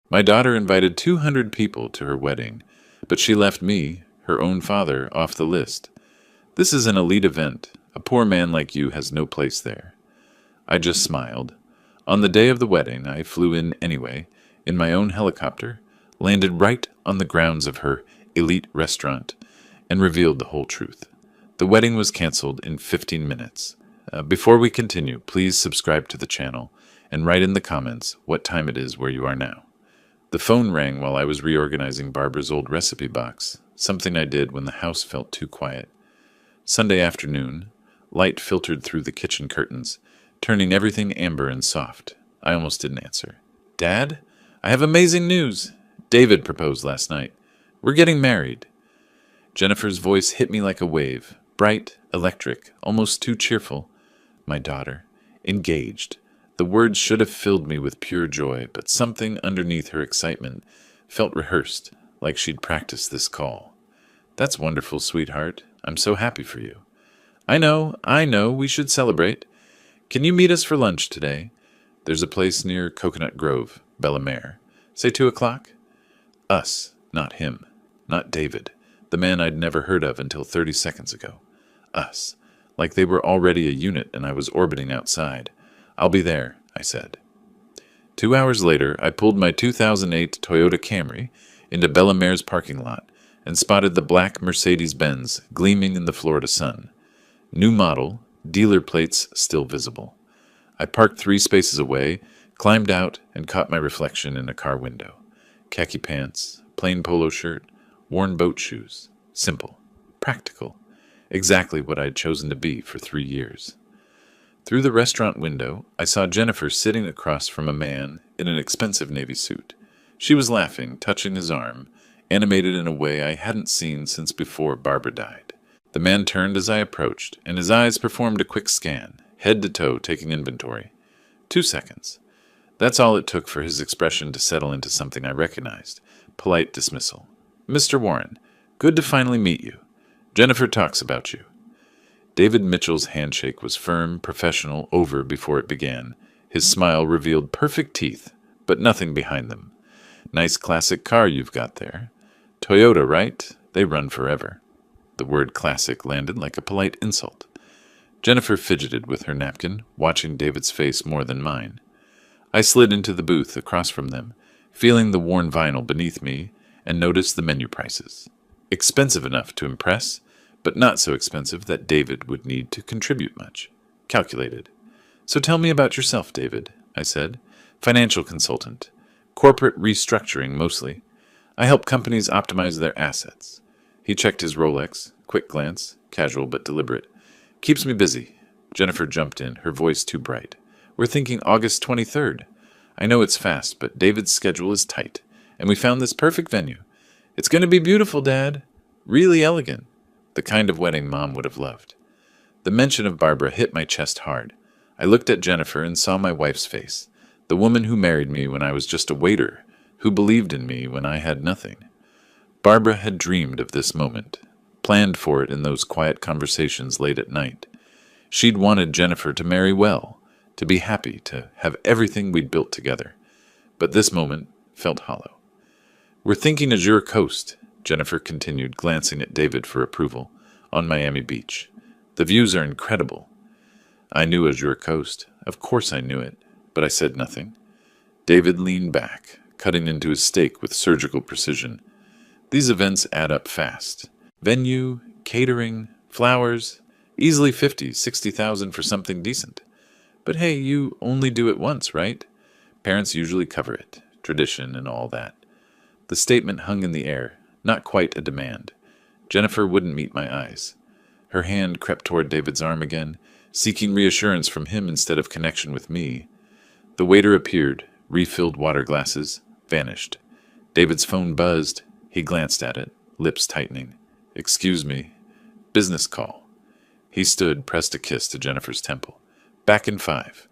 My daughter invited 200 people to her wedding, but she left me, her own father, off the list. This is an elite event. A poor man like you has no place there. I just smiled. On the day of the wedding, I flew in anyway, in my own helicopter, landed right on the grounds of her elite restaurant, and revealed the whole truth. The wedding was canceled in 15 minutes. Before we continue, please subscribe to the channel and write in the comments what time it is where you are now. The phone rang while I was reorganizing Barbara's old recipe box, something I did when the house felt too quiet. Sunday afternoon, light filtered through the kitchen curtains, turning everything amber and soft. I almost didn't answer. Dad, I have amazing news. David proposed last night. We're getting married. Jennifer's voice hit me like a wave, bright, electric, almost too cheerful. My daughter, engaged. The words should have filled me with pure joy, but something underneath her excitement felt rehearsed, like she'd practiced this call. That's wonderful, sweetheart. I'm so happy for you. I know, we should celebrate. Can you meet us for lunch today? There's a place near Coconut Grove, Bellemare. Say 2 o'clock? Us, not him. Not David, the man I'd never heard of until 30 seconds ago. Us, like they were already a unit and I was orbiting outside. I'll be there, I said. 2 hours later, I pulled my 2008 Toyota Camry into Bellemare's parking lot and spotted the black Mercedes-Benz gleaming in the Florida sun. New model, dealer plates still visible. I parked 3 spaces away, climbed out, and caught my reflection in a car window. Khaki pants, plain polo shirt, worn boat shoes. Simple. Practical. Exactly what I'd chosen to be for 3 years. Through the restaurant window, I saw Jennifer sitting across from a man in an expensive navy suit. She was laughing, touching his arm, animated in a way I hadn't seen since before Barbara died. The man turned as I approached, and his eyes performed a quick scan, head to toe taking inventory. 2 seconds. That's all it took for his expression to settle into something I recognized. Polite dismissal. Mr. Warren, good to finally meet you. Jennifer talks about you. David Mitchell's handshake was firm, professional, over before it began. His smile revealed perfect teeth, but nothing behind them. Nice classic car you've got there. Toyota, right? They run forever. The word classic landed like a polite insult. Jennifer fidgeted with her napkin, watching David's face more than mine. I slid into the booth across from them, feeling the worn vinyl beneath me, and noticed the menu prices. Expensive enough to impress, but not so expensive that David would need to contribute much. Calculated. So tell me about yourself, David, I said. Financial consultant. Corporate restructuring, mostly. I help companies optimize their assets. He checked his Rolex, quick glance, casual but deliberate. Keeps me busy. Jennifer jumped in, her voice too bright. We're thinking August 23rd. I know it's fast, but David's schedule is tight, and we found this perfect venue. It's going to be beautiful, Dad. Really elegant. The kind of wedding Mom would have loved. The mention of Barbara hit my chest hard. I looked at Jennifer and saw my wife's face, the woman who married me when I was just a waiter, who believed in me when I had nothing. Barbara had dreamed of this moment, planned for it in those quiet conversations late at night. She'd wanted Jennifer to marry well, to be happy, to have everything we'd built together. But this moment felt hollow. We're thinking Azure Coast, Jennifer continued, glancing at David for approval, on Miami Beach. The views are incredible. I knew Azure Coast. Of course I knew it, but I said nothing. David leaned back, cutting into his steak with surgical precision. These events add up fast. Venue, catering, flowers, easily 50, 60,000 for something decent. But hey, you only do it once, right? Parents usually cover it, tradition and all that. The statement hung in the air, not quite a demand. Jennifer wouldn't meet my eyes. Her hand crept toward David's arm again, seeking reassurance from him instead of connection with me. The waiter appeared, refilled water glasses, vanished. David's phone buzzed. He glanced at it, lips tightening. Excuse me. Business call. He stood, pressed a kiss to Jennifer's temple. Back in 5.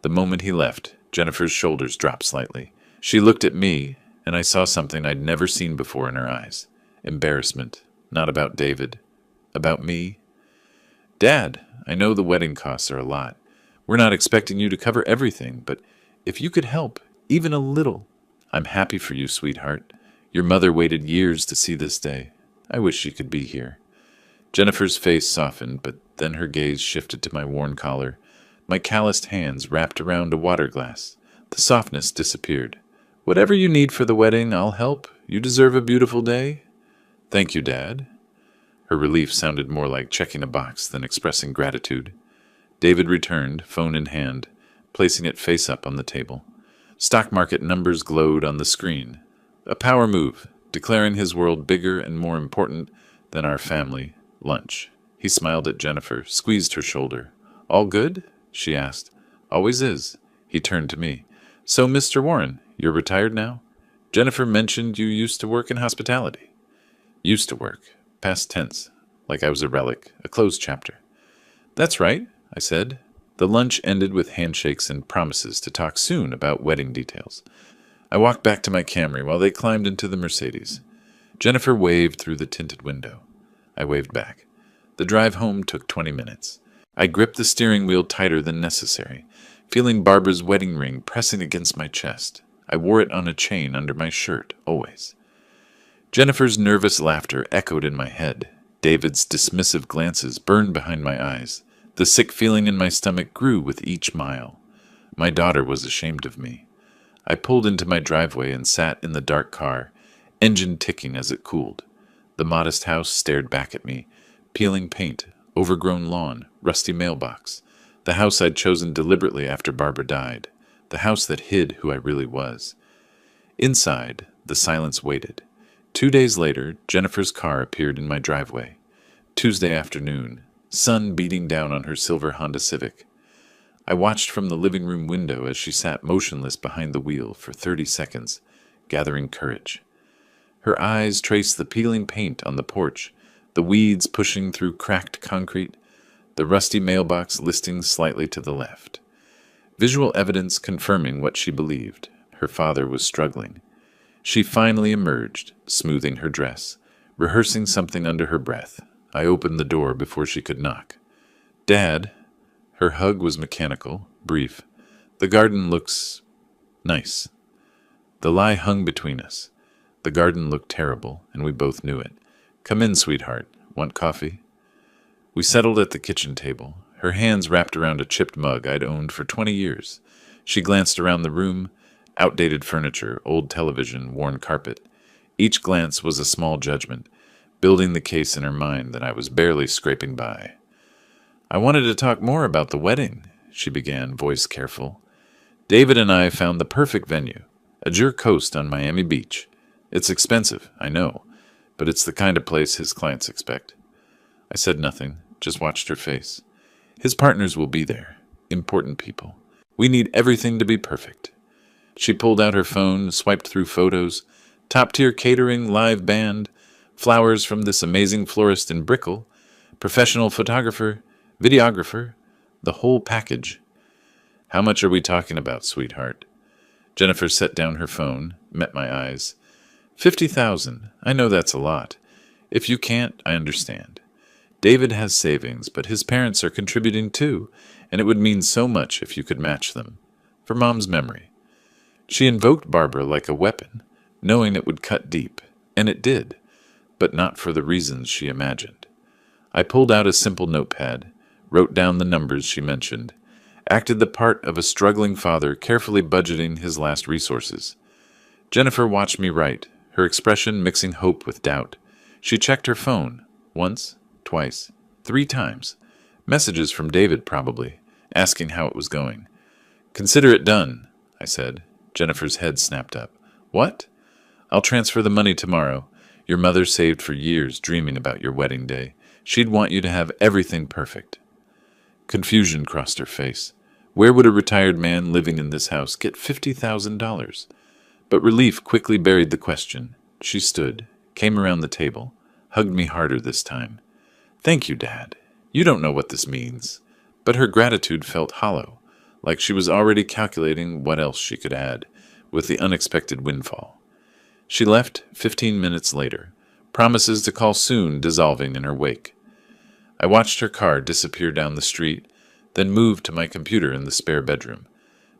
The moment he left, Jennifer's shoulders dropped slightly. She looked at me, and I saw something I'd never seen before in her eyes. Embarrassment. Not about David. About me. Dad, I know the wedding costs are a lot. We're not expecting you to cover everything, but if you could help, even a little, I'm happy for you, sweetheart. Your mother waited years to see this day. I wish she could be here. Jennifer's face softened, but then her gaze shifted to my worn collar. My calloused hands wrapped around a water glass. The softness disappeared. Whatever you need for the wedding, I'll help. You deserve a beautiful day. Thank you, Dad. Her relief sounded more like checking a box than expressing gratitude. David returned, phone in hand, placing it face up on the table. Stock market numbers glowed on the screen. A power move, declaring his world bigger and more important than our family lunch. He smiled at Jennifer, squeezed her shoulder. All good? She asked. Always is. He turned to me. So, Mr. Warren, you're retired now? Jennifer mentioned you used to work in hospitality. Used to work. Past tense. Like I was a relic, a closed chapter. That's right, I said. The lunch ended with handshakes and promises to talk soon about wedding details. I walked back to my Camry while they climbed into the Mercedes. Jennifer waved through the tinted window. I waved back. The drive home took 20 minutes. I gripped the steering wheel tighter than necessary, feeling Barbara's wedding ring pressing against my chest. I wore it on a chain under my shirt, always. Jennifer's nervous laughter echoed in my head. David's dismissive glances burned behind my eyes. The sick feeling in my stomach grew with each mile. My daughter was ashamed of me. I pulled into my driveway and sat in the dark car, engine ticking as it cooled. The modest house stared back at me, peeling paint, overgrown lawn, rusty mailbox. The house I'd chosen deliberately after Barbara died. The house that hid who I really was. Inside, the silence waited. 2 days later, Jennifer's car appeared in my driveway. Tuesday afternoon, sun beating down on her silver Honda Civic. I watched from the living room window as she sat motionless behind the wheel for 30 seconds, gathering courage. Her eyes traced the peeling paint on the porch, the weeds pushing through cracked concrete, the rusty mailbox listing slightly to the left. Visual evidence confirming what she believed. Her father was struggling. She finally emerged, smoothing her dress, rehearsing something under her breath. I opened the door before she could knock. Dad. Her hug was mechanical, brief. The garden looks nice. The lie hung between us. The garden looked terrible, and we both knew it. Come in, sweetheart. Want coffee? We settled at the kitchen table, her hands wrapped around a chipped mug I'd owned for 20 years. She glanced around the room. Outdated furniture, old television, worn carpet. Each glance was a small judgment, building the case in her mind that I was barely scraping by. I wanted to talk more about the wedding, she began, voice careful. David and I found the perfect venue, Azure Coast on Miami Beach. It's expensive, I know, but it's the kind of place his clients expect. I said nothing, just watched her face. His partners will be there, important people. We need everything to be perfect. She pulled out her phone, swiped through photos, top-tier catering, live band, flowers from this amazing florist in Brickell, professional photographer, videographer, the whole package. How much are we talking about, sweetheart? Jennifer set down her phone, met my eyes. 50,000. I know that's a lot. If you can't, I understand. David has savings, but his parents are contributing too, and it would mean so much if you could match them. For Mom's memory. She invoked Barbara like a weapon, knowing it would cut deep, and it did, but not for the reasons she imagined. I pulled out a simple notepad, wrote down the numbers she mentioned, acted the part of a struggling father carefully budgeting his last resources. Jennifer watched me write, her expression mixing hope with doubt. She checked her phone, once, twice, 3 times. Messages from David, probably, asking how it was going. Consider it done, I said. Jennifer's head snapped up. What? I'll transfer the money tomorrow. Your mother saved for years dreaming about your wedding day. She'd want you to have everything perfect. Confusion crossed her face. Where would a retired man living in this house get $50,000? But relief quickly buried the question. She stood, came around the table, hugged me harder this time. Thank you, Dad. You don't know what this means. But her gratitude felt hollow, like she was already calculating what else she could add, with the unexpected windfall. She left 15 minutes later, promises to call soon dissolving in her wake. I watched her car disappear down the street, then moved to my computer in the spare bedroom.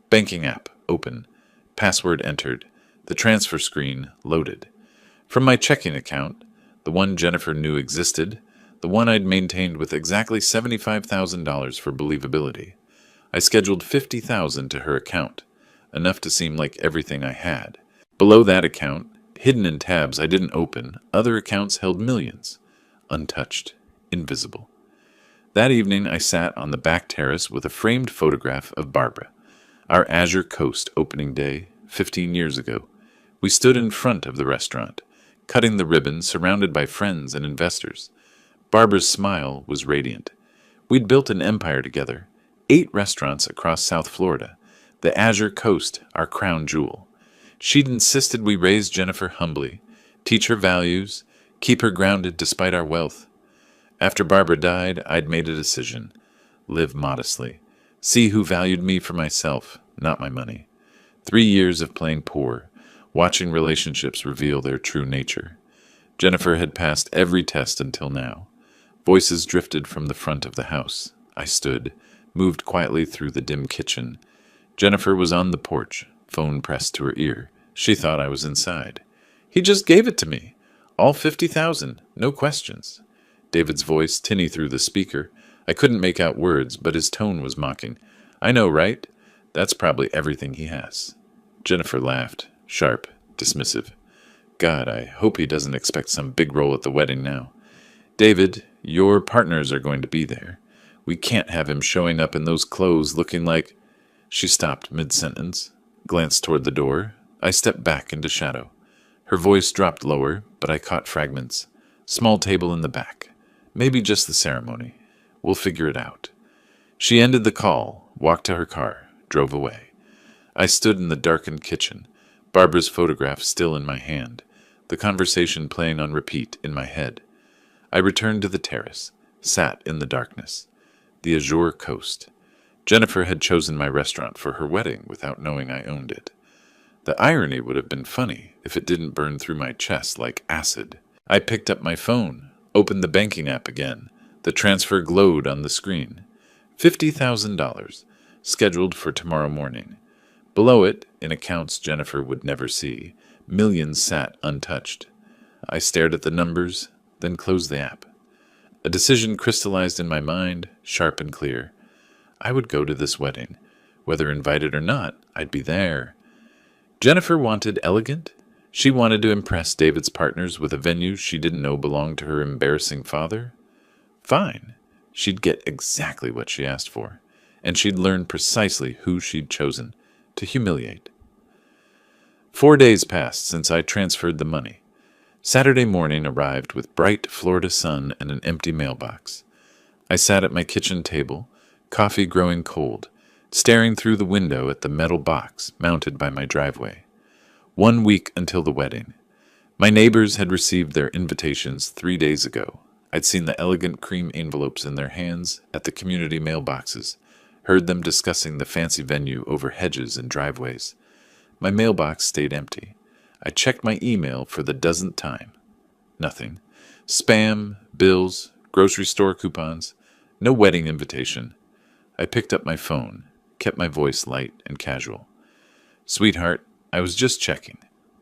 Banking app, open. Password entered. The transfer screen loaded. From my checking account, the one Jennifer knew existed, the one I'd maintained with exactly $75,000 for believability, I scheduled $50,000 to her account, enough to seem like everything I had. Below that account, hidden in tabs I didn't open, other accounts held millions, untouched, invisible. That evening I sat on the back terrace with a framed photograph of Barbara, our Azure Coast opening day 15 years ago. We stood in front of the restaurant, cutting the ribbon, surrounded by friends and investors. Barbara's smile was radiant. We'd built an empire together, 8 restaurants across South Florida, the Azure Coast, our crown jewel. She'd insisted we raise Jennifer humbly, teach her values, keep her grounded despite our wealth. After Barbara died, I'd made a decision. Live modestly. See who valued me for myself, not my money. 3 years of playing poor, watching relationships reveal their true nature. Jennifer had passed every test until now. Voices drifted from the front of the house. I stood, moved quietly through the dim kitchen. Jennifer was on the porch, phone pressed to her ear. She thought I was inside. He just gave it to me. All 50,000, no questions. David's voice tinny through the speaker. I couldn't make out words, but his tone was mocking. I know, right? That's probably everything he has. Jennifer laughed, sharp, dismissive. God, I hope he doesn't expect some big role at the wedding now. David, your partners are going to be there. We can't have him showing up in those clothes looking like... She stopped mid-sentence, glanced toward the door. I stepped back into shadow. Her voice dropped lower, but I caught fragments. Small table in the back. Maybe just the ceremony. We'll figure it out. She ended the call, walked to her car, drove away. I stood in the darkened kitchen, Barbara's photograph still in my hand, the conversation playing on repeat in my head. I returned to the terrace, sat in the darkness. The Azure Coast. Jennifer had chosen my restaurant for her wedding without knowing I owned it. The irony would have been funny if it didn't burn through my chest like acid. I picked up my phone, opened the banking app again. The transfer glowed on the screen. $50,000, scheduled for tomorrow morning. Below it, in accounts Jennifer would never see, millions sat untouched. I stared at the numbers, then closed the app. A decision crystallized in my mind, sharp and clear. I would go to this wedding. Whether invited or not, I'd be there. Jennifer wanted elegant. She wanted to impress David's partners with a venue she didn't know belonged to her embarrassing father. Fine. She'd get exactly what she asked for, and she'd learn precisely who she'd chosen to humiliate. 4 days passed since I transferred the money. Saturday morning arrived with bright Florida sun and an empty mailbox. I sat at my kitchen table, coffee growing cold, staring through the window at the metal box mounted by my driveway. 1 week until the wedding. My neighbors had received their invitations 3 days ago. I'd seen the elegant cream envelopes in their hands at the community mailboxes, heard them discussing the fancy venue over hedges and driveways. My mailbox stayed empty. I checked my email for the dozenth time. Nothing. Spam, bills, grocery store coupons, no wedding invitation. I picked up my phone, kept my voice light and casual. Sweetheart, I was just checking.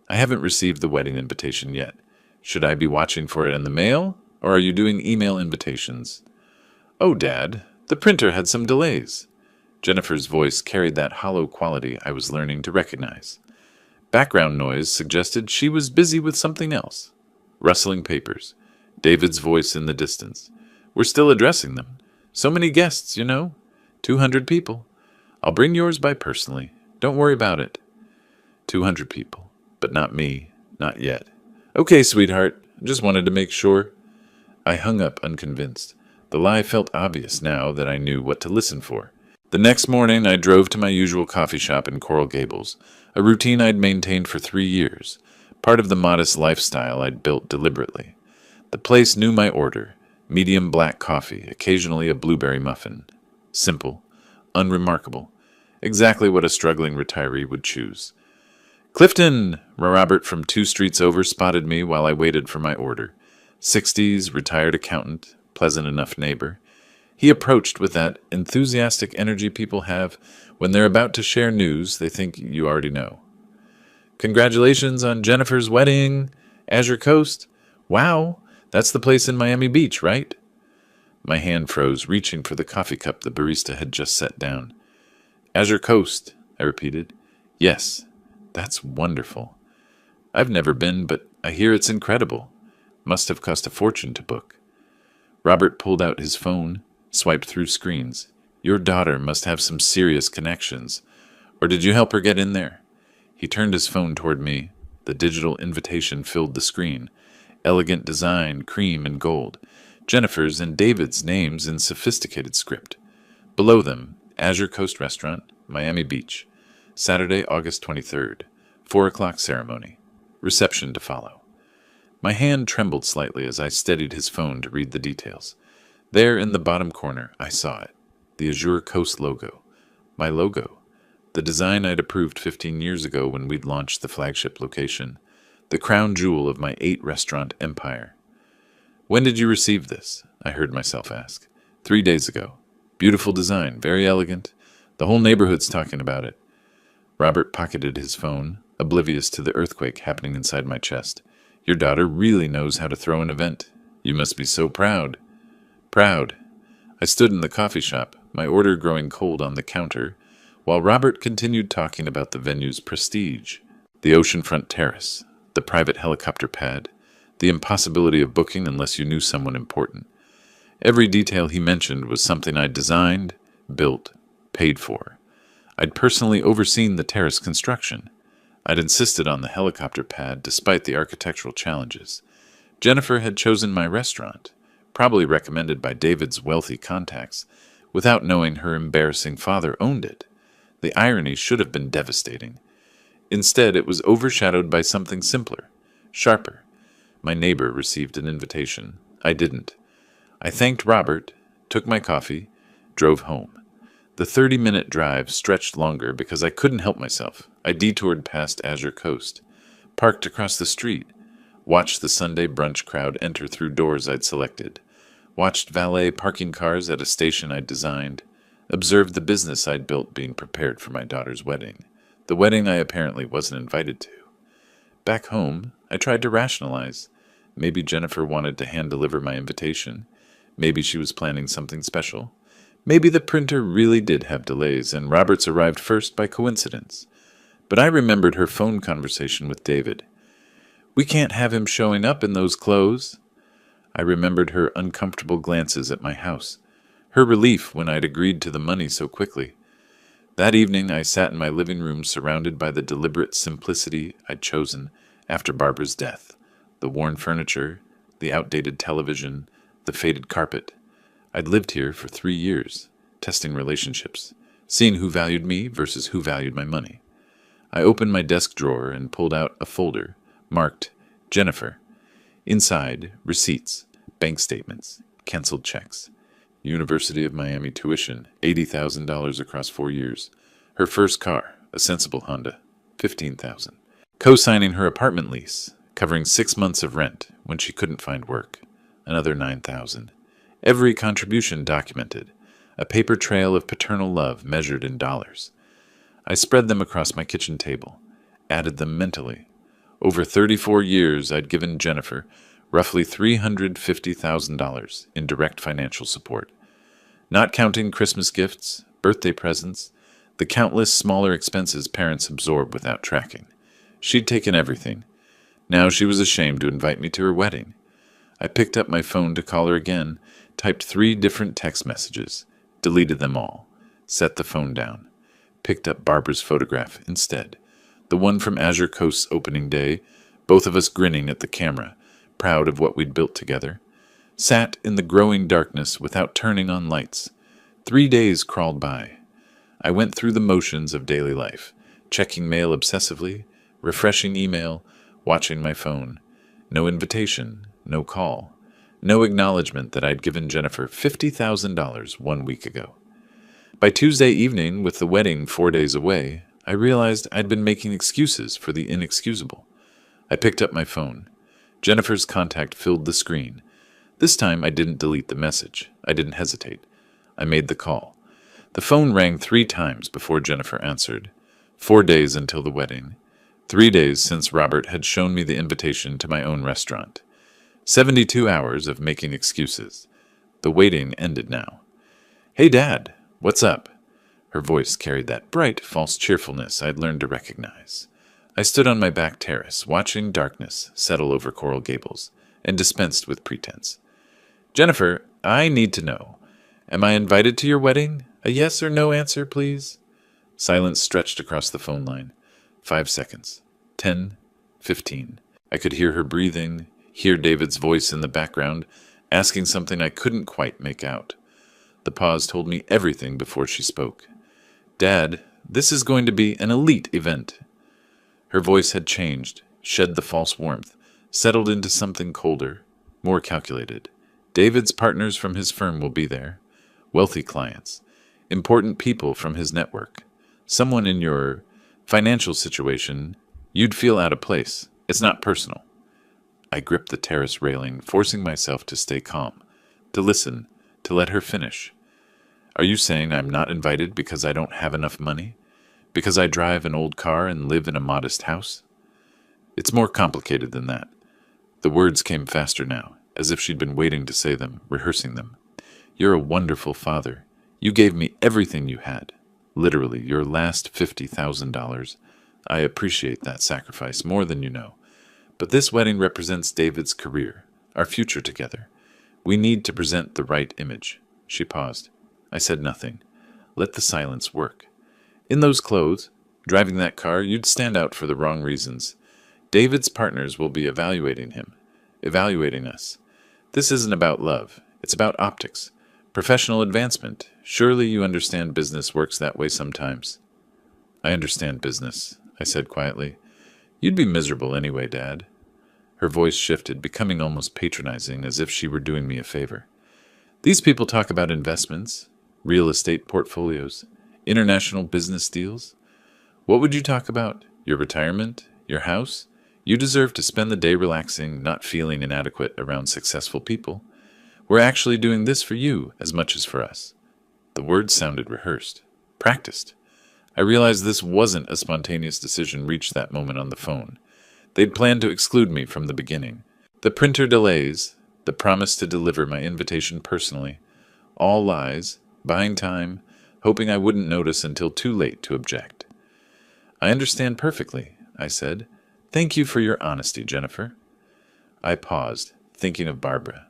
I haven't received the wedding invitation yet. Should I be watching for it in the mail, or are you doing email invitations? Oh, Dad, the printer had some delays. Jennifer's voice carried that hollow quality I was learning to recognize. Background noise suggested she was busy with something else. Rustling papers. David's voice in the distance. We're still addressing them. So many guests, 200 people. I'll bring yours by personally. Don't worry about it. 200 people. But not me. Not yet. Okay, sweetheart. Just wanted to make sure. I hung up unconvinced. The lie felt obvious now that I knew what to listen for. The next morning, I drove to my usual coffee shop in Coral Gables, a routine I'd maintained for 3 years, part of the modest lifestyle I'd built deliberately. The place knew my order: medium black coffee, occasionally a blueberry muffin. Simple, unremarkable, exactly what a struggling retiree would choose. Clifton! Robert from 2 streets over spotted me while I waited for my order. 60s, retired accountant, pleasant enough neighbor. He approached with that enthusiastic energy people have when they're about to share news they think you already know. Congratulations on Jennifer's wedding. Azure Coast. Wow, that's the place in Miami Beach, right? My hand froze, reaching for the coffee cup the barista had just set down. Azure Coast, I repeated. Yes, that's wonderful. I've never been, but I hear it's incredible. Must have cost a fortune to book. Robert pulled out his phone, swiped through screens. Your daughter must have some serious connections. Or did you help her get in there? He turned his phone toward me. The digital invitation filled the screen. Elegant design, cream and gold. Jennifer's and David's names in sophisticated script. Below them, Azure Coast Restaurant, Miami Beach. Saturday, August 23rd. 4 o'clock ceremony. Reception to follow. My hand trembled slightly as I steadied his phone to read the details. There in the bottom corner, I saw it. The Azure Coast logo. My logo. The design I'd approved 15 years ago when we'd launched the flagship location. The crown jewel of my 8-restaurant empire. When did you receive this? I heard myself ask. 3 days ago. Beautiful design, very elegant. The whole neighborhood's talking about it. Robert pocketed his phone, oblivious to the earthquake happening inside my chest. Your daughter really knows how to throw an event. You must be so proud. Proud. I stood in the coffee shop, my order growing cold on the counter, while Robert continued talking about the venue's prestige, the oceanfront terrace, the private helicopter pad, the impossibility of booking unless you knew someone important. Every detail he mentioned was something I'd designed, built, paid for. I'd personally overseen the terrace construction. I'd insisted on the helicopter pad despite the architectural challenges. Jennifer had chosen my restaurant, probably recommended by David's wealthy contacts, without knowing her embarrassing father owned it. The irony should have been devastating. Instead, it was overshadowed by something simpler, sharper. My neighbor received an invitation. I didn't. I thanked Robert, took my coffee, drove home. The 30-minute drive stretched longer because I couldn't help myself. I detoured past Azure Coast, parked across the street, watched the Sunday brunch crowd enter through doors I'd selected, watched valet parking cars at a station I'd designed, observed the business I'd built being prepared for my daughter's wedding, the wedding I apparently wasn't invited to. Back home, I tried to rationalize. Maybe Jennifer wanted to hand-deliver my invitation. Maybe she was planning something special. Maybe the printer really did have delays, and Roberts arrived first by coincidence. But I remembered her phone conversation with David. We can't have him showing up in those clothes. I remembered her uncomfortable glances at my house, her relief when I'd agreed to the money so quickly. That evening I sat in my living room surrounded by the deliberate simplicity I'd chosen after Barbara's death. The worn furniture, the outdated television, the faded carpet. I'd lived here for 3 years, testing relationships, seeing who valued me versus who valued my money. I opened my desk drawer and pulled out a folder marked Jennifer. Inside, receipts, bank statements, canceled checks. University of Miami tuition, $80,000 across 4 years. Her first car, a sensible Honda, $15,000. Co-signing her apartment lease, covering 6 months of rent when she couldn't find work, another $9,000. Every contribution documented, a paper trail of paternal love measured in dollars. I spread them across my kitchen table, added them mentally. Over 34 years, I'd given Jennifer roughly $350,000 in direct financial support. Not counting Christmas gifts, birthday presents, the countless smaller expenses parents absorb without tracking. She'd taken everything. Now she was ashamed to invite me to her wedding. I picked up my phone to call her again, typed 3 different text messages, deleted them all, set the phone down, picked up Barbara's photograph instead, the one from Azure Coast's opening day, both of us grinning at the camera, proud of what we'd built together. Sat in the growing darkness without turning on lights. 3 days crawled by. I went through the motions of daily life, checking mail obsessively, refreshing email, watching my phone. No invitation, no call, no acknowledgement that I'd given Jennifer $50,000 1 week ago. By Tuesday evening, with the wedding 4 days away, I realized I'd been making excuses for the inexcusable. I picked up my phone. Jennifer's contact filled the screen. This time I didn't delete the message. I didn't hesitate. I made the call. The phone rang 3 times before Jennifer answered. 4 days until the wedding. 3 days since Robert had shown me the invitation to my own restaurant. 72 hours of making excuses. The waiting ended now. "Hey, Dad, what's up?" Her voice carried that bright, false cheerfulness I'd learned to recognize. I stood on my back terrace, watching darkness settle over Coral Gables, and dispensed with pretense. "Jennifer, I need to know. Am I invited to your wedding? A yes or no answer, please." Silence stretched across the phone line. 5 seconds. 10. 15. I could hear her breathing, hear David's voice in the background, asking something I couldn't quite make out. The pause told me everything before she spoke. "Dad, this is going to be an elite event." Her voice had changed, shed the false warmth, settled into something colder, more calculated. "David's partners from his firm will be there. Wealthy clients. Important people from his network. Someone in your financial situation you'd feel out of place. It's not personal." I gripped the terrace railing, forcing myself to stay calm, to listen, to let her finish. "Are you saying I'm not invited because I don't have enough money? Because I drive an old car and live in a modest house?" "It's more complicated than that." The words came faster now, as if she'd been waiting to say them, rehearsing them. "You're a wonderful father. You gave me everything you had. Literally, your last $50,000. I appreciate that sacrifice more than you know. But this wedding represents David's career, our future together. We need to present the right image." She paused. I said nothing. Let the silence work. "In those clothes, driving that car, you'd stand out for the wrong reasons. David's partners will be evaluating him, evaluating us. This isn't about love. It's about optics. Professional advancement. Surely you understand business works that way sometimes." "I understand business," I said quietly. "You'd be miserable anyway, Dad." Her voice shifted, becoming almost patronizing, as if she were doing me a favor. "These people talk about investments, real estate portfolios, international business deals. What would you talk about? Your retirement? Your house? You deserve to spend the day relaxing, not feeling inadequate around successful people. We're actually doing this for you as much as for us." The words sounded rehearsed, practiced. I realized this wasn't a spontaneous decision reached that moment on the phone. They'd planned to exclude me from the beginning. The printer delays, the promise to deliver my invitation personally, all lies, buying time, hoping I wouldn't notice until too late to object. "I understand perfectly," I said. "Thank you for your honesty, Jennifer." I paused, thinking of Barbara,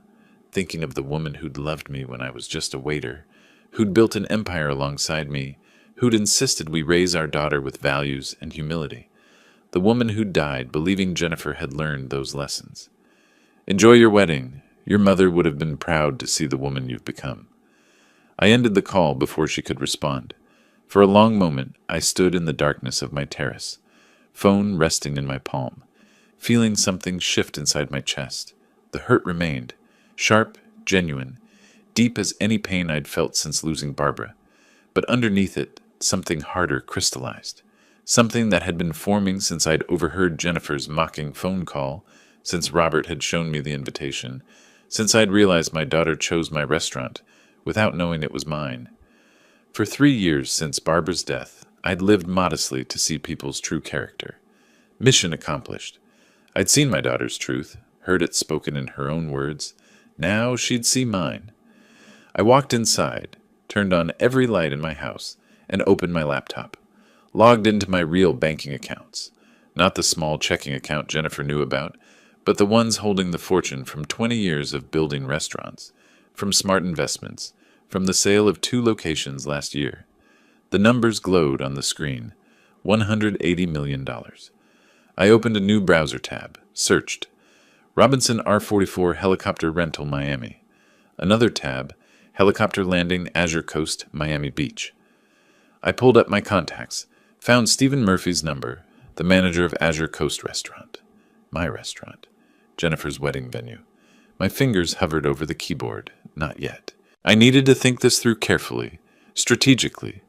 thinking of the woman who'd loved me when I was just a waiter, who'd built an empire alongside me, who'd insisted we raise our daughter with values and humility. The woman who'd died believing Jennifer had learned those lessons. "Enjoy your wedding. Your mother would have been proud to see the woman you've become." I ended the call before she could respond. For a long moment, I stood in the darkness of my terrace, phone resting in my palm, feeling something shift inside my chest. The hurt remained, sharp, genuine, deep as any pain I'd felt since losing Barbara. But underneath it, something harder crystallized, something that had been forming since I'd overheard Jennifer's mocking phone call, since Robert had shown me the invitation, since I'd realized my daughter chose my restaurant without knowing it was mine. For 3 years since Barbara's death, I'd lived modestly to see people's true character. Mission accomplished. I'd seen my daughter's truth, heard it spoken in her own words. Now she'd see mine. I walked inside, turned on every light in my house, and opened my laptop. Logged into my real banking accounts. Not the small checking account Jennifer knew about, but the ones holding the fortune from 20 years of building restaurants, from smart investments, from the sale of 2 locations last year. The numbers glowed on the screen. $180 million. I opened a new browser tab, searched. Robinson R44 Helicopter Rental Miami. Another tab, Helicopter Landing Azure Coast, Miami Beach. I pulled up my contacts, found Stephen Murphy's number, the manager of Azure Coast Restaurant. My restaurant. Jennifer's wedding venue. My fingers hovered over the keyboard. Not yet. I needed to think this through carefully, strategically,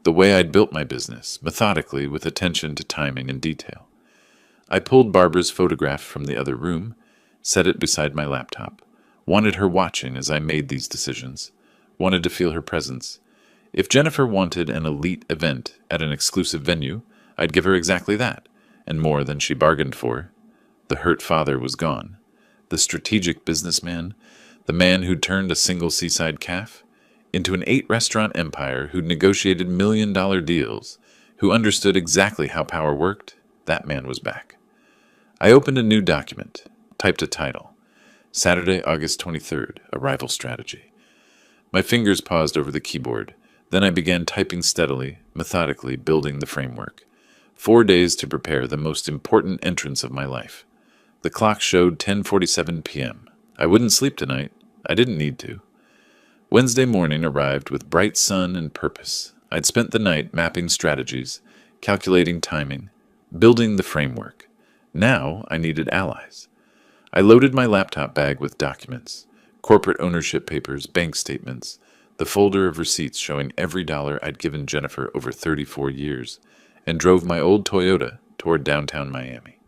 the way I'd built my business, methodically, with attention to timing and detail. I pulled Barbara's photograph from the other room, set it beside my laptop, wanted her watching as I made these decisions, wanted to feel her presence. If Jennifer wanted an elite event at an exclusive venue, I'd give her exactly that, and more than she bargained for. The hurt father was gone. The strategic businessman, the man who'd turned a single seaside cafe into an 8-restaurant empire, who'd negotiated million-dollar deals, who understood exactly how power worked, that man was back. I opened a new document, typed a title. Saturday, August 23rd, Arrival Strategy. My fingers paused over the keyboard. Then I began typing steadily, methodically, building the framework. 4 days to prepare the most important entrance of my life. The clock showed 10:47 p.m. I wouldn't sleep tonight. I didn't need to. Wednesday morning arrived with bright sun and purpose. I'd spent the night mapping strategies, calculating timing, building the framework. Now I needed allies. I loaded my laptop bag with documents, corporate ownership papers, bank statements, the folder of receipts showing every dollar I'd given Jennifer over 34 years, and drove my old Toyota toward downtown Miami.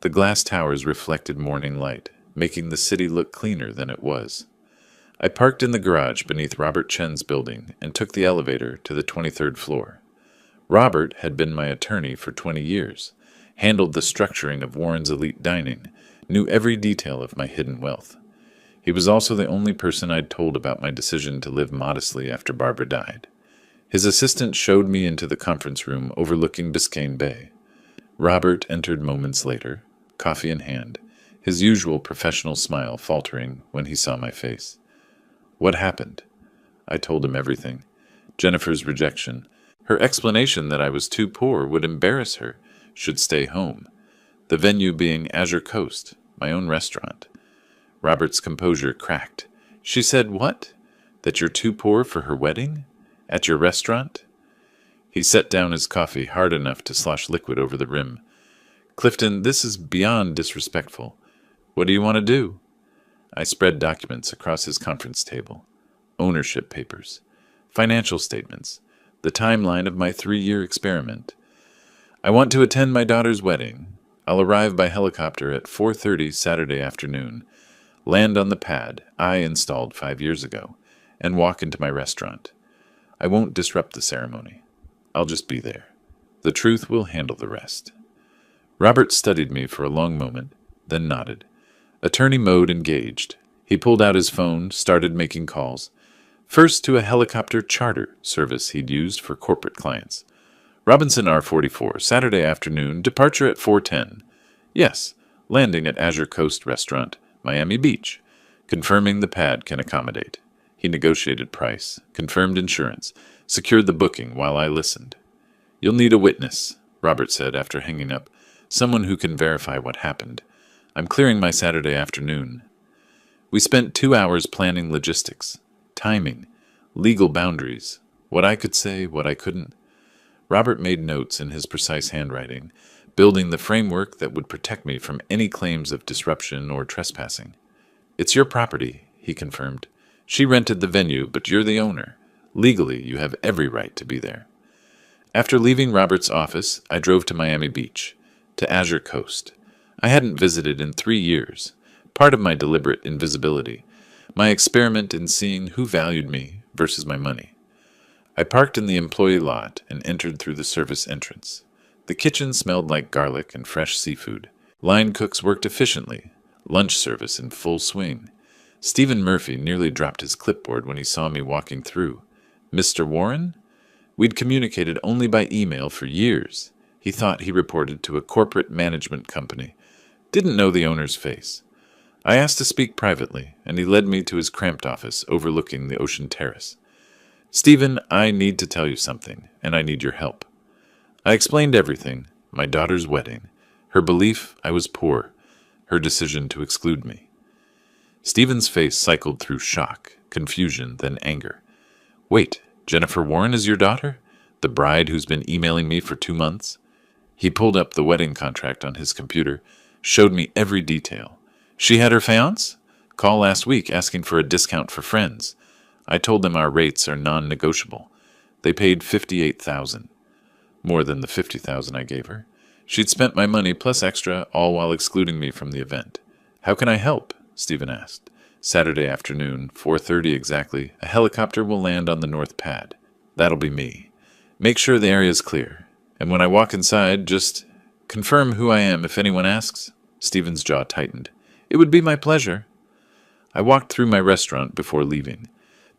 The glass towers reflected morning light, making the city look cleaner than it was. I parked in the garage beneath Robert Chen's building and took the elevator to the 23rd floor. Robert had been my attorney for 20 years, handled the structuring of Warren's elite dining, knew every detail of my hidden wealth. He was also the only person I'd told about my decision to live modestly after Barbara died. His assistant showed me into the conference room overlooking Biscayne Bay. Robert entered moments later, coffee in hand, his usual professional smile faltering when he saw my face. What happened? I told him everything. Jennifer's rejection, her explanation that I was too poor, would embarrass her, should stay home. The venue being Azure Coast, my own restaurant. Robert's composure cracked. She said, "What? That you're too poor for her wedding? At your restaurant?" He set down his coffee hard enough to slosh liquid over the rim. "Clifton, this is beyond disrespectful. What do you want to do?" I spread documents across his conference table. Ownership papers, financial statements, the timeline of my 3-year experiment. "I want to attend my daughter's wedding. I'll arrive by helicopter at 4:30 Saturday afternoon, land on the pad I installed 5 years ago, and walk into my restaurant. I won't disrupt the ceremony. I'll just be there. The truth will handle the rest." Robert studied me for a long moment, then nodded. Attorney mode engaged. He pulled out his phone, started making calls. First to a helicopter charter service he'd used for corporate clients. "Robinson R44, Saturday afternoon, departure at 4:10. Yes, landing at Azure Coast Restaurant, Miami Beach. Confirming the pad can accommodate." He negotiated price, confirmed insurance, secured the booking while I listened. "You'll need a witness," Robert said after hanging up. "Someone who can verify what happened. I'm clearing my Saturday afternoon." We spent 2 hours planning logistics, timing, legal boundaries, what I could say, what I couldn't. Robert made notes in his precise handwriting, building the framework that would protect me from any claims of disruption or trespassing. "It's your property," he confirmed. "She rented the venue, but you're the owner. Legally, you have every right to be there." After leaving Robert's office, I drove to Miami Beach, to Azure Coast. I hadn't visited in 3 years, part of my deliberate invisibility, my experiment in seeing who valued me versus my money. I parked in the employee lot and entered through the service entrance. The kitchen smelled like garlic and fresh seafood. Line cooks worked efficiently, lunch service in full swing. Stephen Murphy nearly dropped his clipboard when he saw me walking through. "Mr. Warren?" We'd communicated only by email for years. He thought he reported to a corporate management company. Didn't know the owner's face. I asked to speak privately, and he led me to his cramped office overlooking the ocean terrace. "Stephen, I need to tell you something, and I need your help." I explained everything, my daughter's wedding, her belief I was poor, her decision to exclude me. Stephen's face cycled through shock, confusion, then anger. "Wait, Jennifer Warren is your daughter? The bride who's been emailing me for 2 months?" He pulled up the wedding contract on his computer, showed me every detail. "She had her fiancé? Call last week asking for a discount for friends. I told them our rates are non-negotiable. They paid $58,000. More than the $50,000 I gave her. She'd spent my money plus extra, all while excluding me from the event. "How can I help?" Stephen asked. "Saturday afternoon, 4:30 exactly, a helicopter will land on the north pad. That'll be me. Make sure the area's clear. And when I walk inside, just Confirm who I am if anyone asks. Stephen's jaw tightened. It would be my pleasure. I walked through my restaurant before leaving,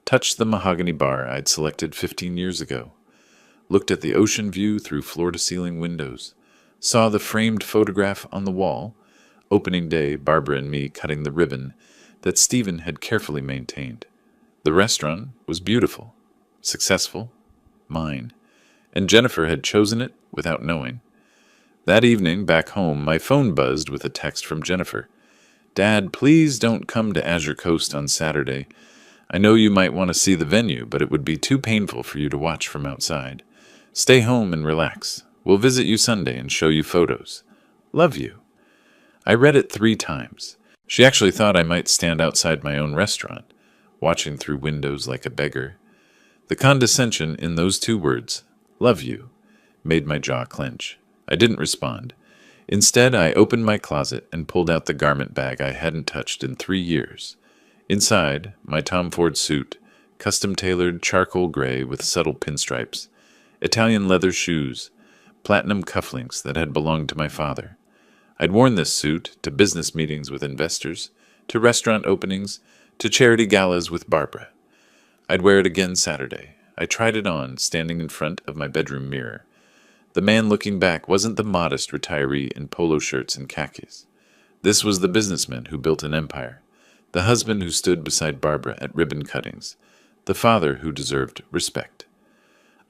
touched the mahogany bar I'd selected 15 years ago, looked at the ocean view through floor-to-ceiling windows, saw the framed photograph on the wall, opening day, Barbara and me cutting the ribbon that Stephen had carefully maintained. The restaurant was beautiful, successful, mine, and Jennifer had chosen it without knowing. That evening, back home, my phone buzzed with a text from Jennifer. Dad, please don't come to Azure Coast on Saturday. I know you might want to see the venue, but it would be too painful for you to watch from outside. Stay home and relax. We'll visit you Sunday and show you photos. Love you. I read it 3 times. She actually thought I might stand outside my own restaurant, watching through windows like a beggar. The condescension in those 2 words, love you, made my jaw clench. I didn't respond. Instead, I opened my closet and pulled out the garment bag I hadn't touched in 3 years. Inside, my Tom Ford suit, custom-tailored charcoal gray with subtle pinstripes, Italian leather shoes, platinum cufflinks that had belonged to my father. I'd worn this suit to business meetings with investors, to restaurant openings, to charity galas with Barbara. I'd wear it again Saturday. I tried it on, standing in front of my bedroom mirror. The man looking back wasn't the modest retiree in polo shirts and khakis. This was the businessman who built an empire, the husband who stood beside Barbara at ribbon cuttings, the father who deserved respect.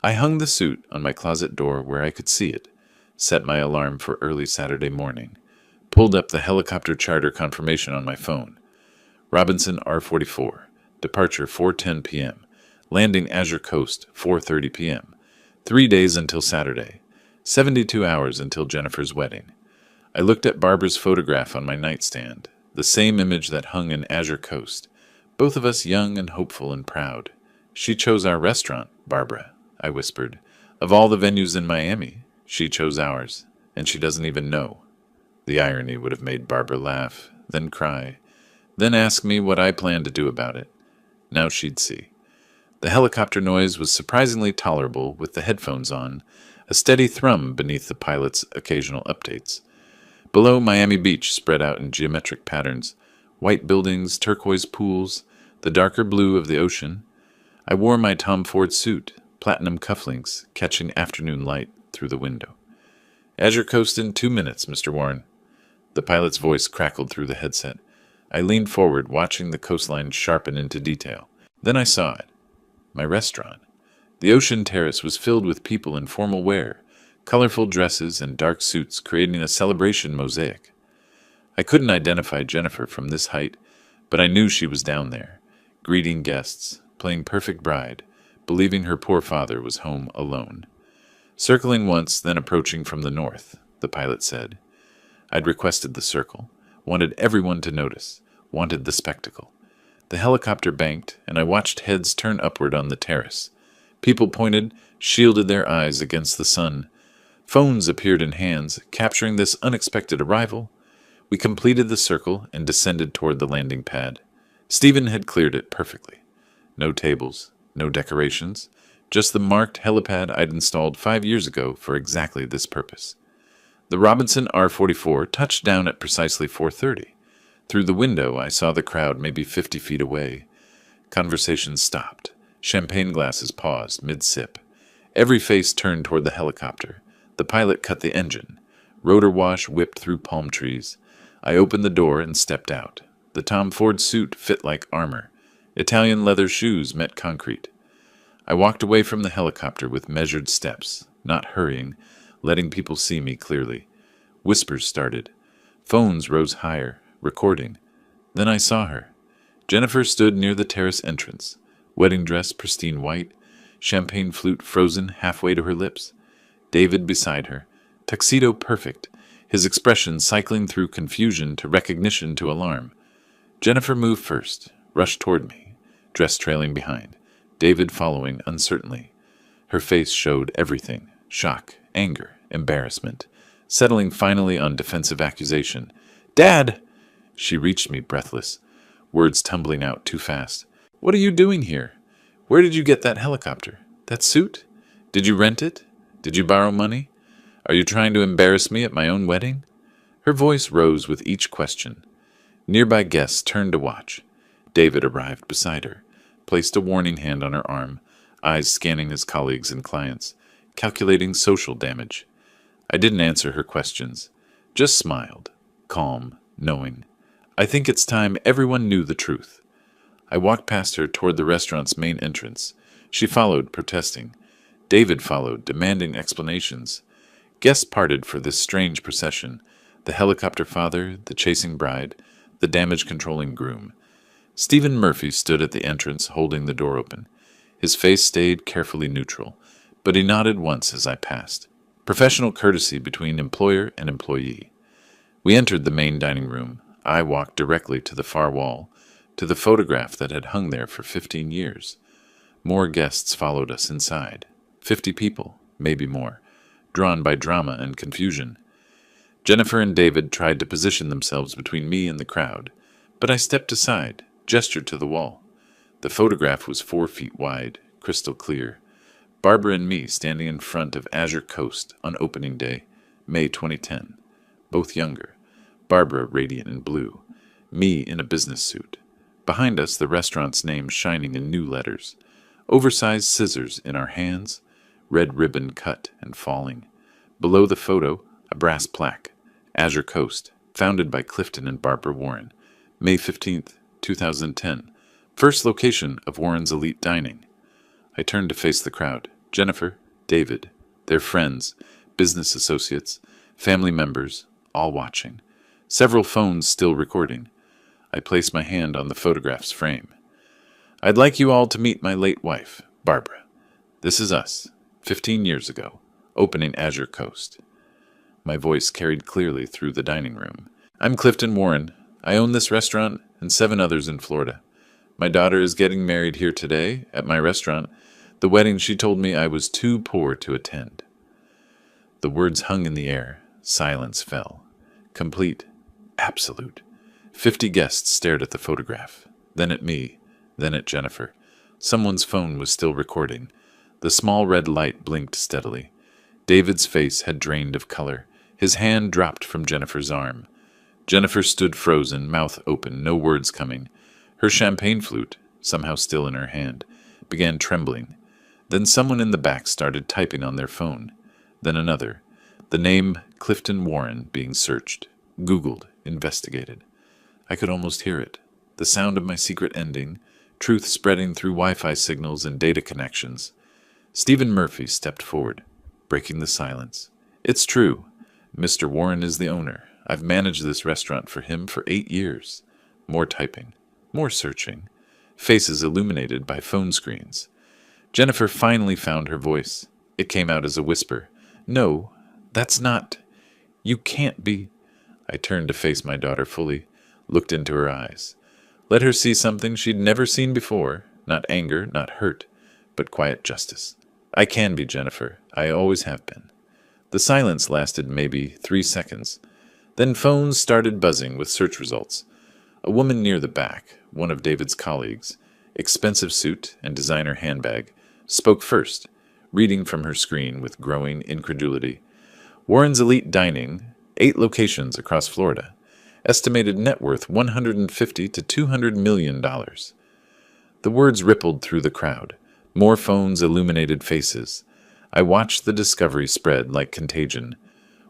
I hung the suit on my closet door where I could see it, set my alarm for early Saturday morning, pulled up the helicopter charter confirmation on my phone. Robinson R44, departure 4:10 p.m., landing Azure Coast 4:30 p.m., 3 days until Saturday, 72 hours until Jennifer's wedding. I looked at Barbara's photograph on my nightstand, the same image that hung in Azure Coast, both of us young and hopeful and proud. She chose our restaurant, Barbara, I whispered. Of all the venues in Miami, she chose ours, and she doesn't even know. The irony would have made Barbara laugh, then cry, then ask me what I planned to do about it. Now she'd see. The helicopter noise was surprisingly tolerable with the headphones on, a steady thrum beneath the pilot's occasional updates. Below, Miami Beach spread out in geometric patterns, white buildings, turquoise pools, the darker blue of the ocean. I wore my Tom Ford suit, platinum cufflinks, catching afternoon light through the window. Azure Coast in 2 minutes, Mr. Warren. The pilot's voice crackled through the headset. I leaned forward, watching the coastline sharpen into detail. Then I saw it. My restaurant. The ocean terrace was filled with people in formal wear, colorful dresses and dark suits creating a celebration mosaic. I couldn't identify Jennifer from this height, but I knew she was down there, greeting guests, playing perfect bride, believing her poor father was home alone. Circling once, then approaching from the north, the pilot said. I'd requested the circle, wanted everyone to notice, wanted the spectacle. The helicopter banked, and I watched heads turn upward on the terrace. People pointed, shielded their eyes against the sun. Phones appeared in hands, capturing this unexpected arrival. We completed the circle and descended toward the landing pad. Stephen had cleared it perfectly. No tables, no decorations, just the marked helipad I'd installed 5 years ago for exactly this purpose. The Robinson R44 touched down at precisely 4:30. Through the window, I saw the crowd maybe 50 feet away. Conversations stopped. Champagne glasses paused mid-sip. Every face turned toward the helicopter. The pilot cut the engine. Rotor wash whipped through palm trees. I opened the door and stepped out. The Tom Ford suit fit like armor. Italian leather shoes met concrete. I walked away from the helicopter with measured steps, not hurrying, letting people see me clearly. Whispers started. Phones rose higher, recording. Then I saw her. Jennifer stood near the terrace entrance, wedding dress pristine white, champagne flute frozen halfway to her lips. David beside her, tuxedo perfect, his expression cycling through confusion to recognition to alarm. Jennifer moved first, rushed toward me, dress trailing behind, David following uncertainly. Her face showed everything, shock, anger, embarrassment, settling finally on defensive accusation. "Dad!" She reached me breathless, words tumbling out too fast. "What are you doing here? Where did you get that helicopter? That suit? Did you rent it? Did you borrow money? Are you trying to embarrass me at my own wedding? Her voice rose with each question. Nearby guests turned to watch. David arrived beside her, placed a warning hand on her arm, eyes scanning his colleagues and clients, calculating social damage. I didn't answer her questions, just smiled, calm, knowing. I think it's time everyone knew the truth. I walked past her toward the restaurant's main entrance. She followed, protesting. David followed, demanding explanations. Guests parted for this strange procession: the helicopter father, the chasing bride, the damage-controlling groom. Stephen Murphy stood at the entrance, holding the door open. His face stayed carefully neutral, but he nodded once as I passed. Professional courtesy between employer and employee. We entered the main dining room. I walked directly to the far wall, to the photograph that had hung there for 15 years. More guests followed us inside. 50 people, maybe more, drawn by drama and confusion. Jennifer and David tried to position themselves between me and the crowd, but I stepped aside, gestured to the wall. The photograph was 4 feet wide, crystal clear. Barbara and me standing in front of Azure Coast on opening day, May 2010. Both younger. Barbara radiant in blue. Me in a business suit. Behind us, the restaurant's name shining in new letters. Oversized scissors in our hands, red ribbon cut and falling. Below the photo, a brass plaque. Azure Coast, founded by Clifton and Barbara Warren. May 15th, 2010. First location of Warren's Elite Dining. I turned to face the crowd. Jennifer, David, their friends, business associates, family members, all watching. Several phones still recording. I placed my hand on the photograph's frame. I'd like you all to meet my late wife, Barbara. This is us, 15 years ago, opening Azure Coast. My voice carried clearly through the dining room. I'm Clifton Warren. I own this restaurant and 7 others in Florida. My daughter is getting married here today at my restaurant, the wedding she told me I was too poor to attend. The words hung in the air. Silence fell. Complete. Absolute. 50 guests stared at the photograph, then at me, then at Jennifer. Someone's phone was still recording. The small red light blinked steadily. David's face had drained of color. His hand dropped from Jennifer's arm. Jennifer stood frozen, mouth open, no words coming. Her champagne flute, somehow still in her hand, began trembling. Then someone in the back started typing on their phone. Then another. The name Clifton Warren being searched, Googled, investigated. I could almost hear it. The sound of my secret ending, truth spreading through Wi-Fi signals and data connections. Stephen Murphy stepped forward, breaking the silence. It's true. Mr. Warren is the owner. I've managed this restaurant for him for 8 years. More typing. More searching. Faces illuminated by phone screens. Jennifer finally found her voice. It came out as a whisper. No, that's not. You can't be. I turned to face my daughter fully, looked into her eyes. Let her see something she'd never seen before. Not anger, not hurt, but quiet justice. I can be, Jennifer. I always have been. The silence lasted maybe 3 seconds. Then phones started buzzing with search results. A woman near the back, one of David's colleagues, expensive suit and designer handbag, spoke first, reading from her screen with growing incredulity. Warren's Elite Dining, 8 locations across Florida. Estimated net worth $150 to $200 million. The words rippled through the crowd. More phones illuminated faces. I watched the discovery spread like contagion.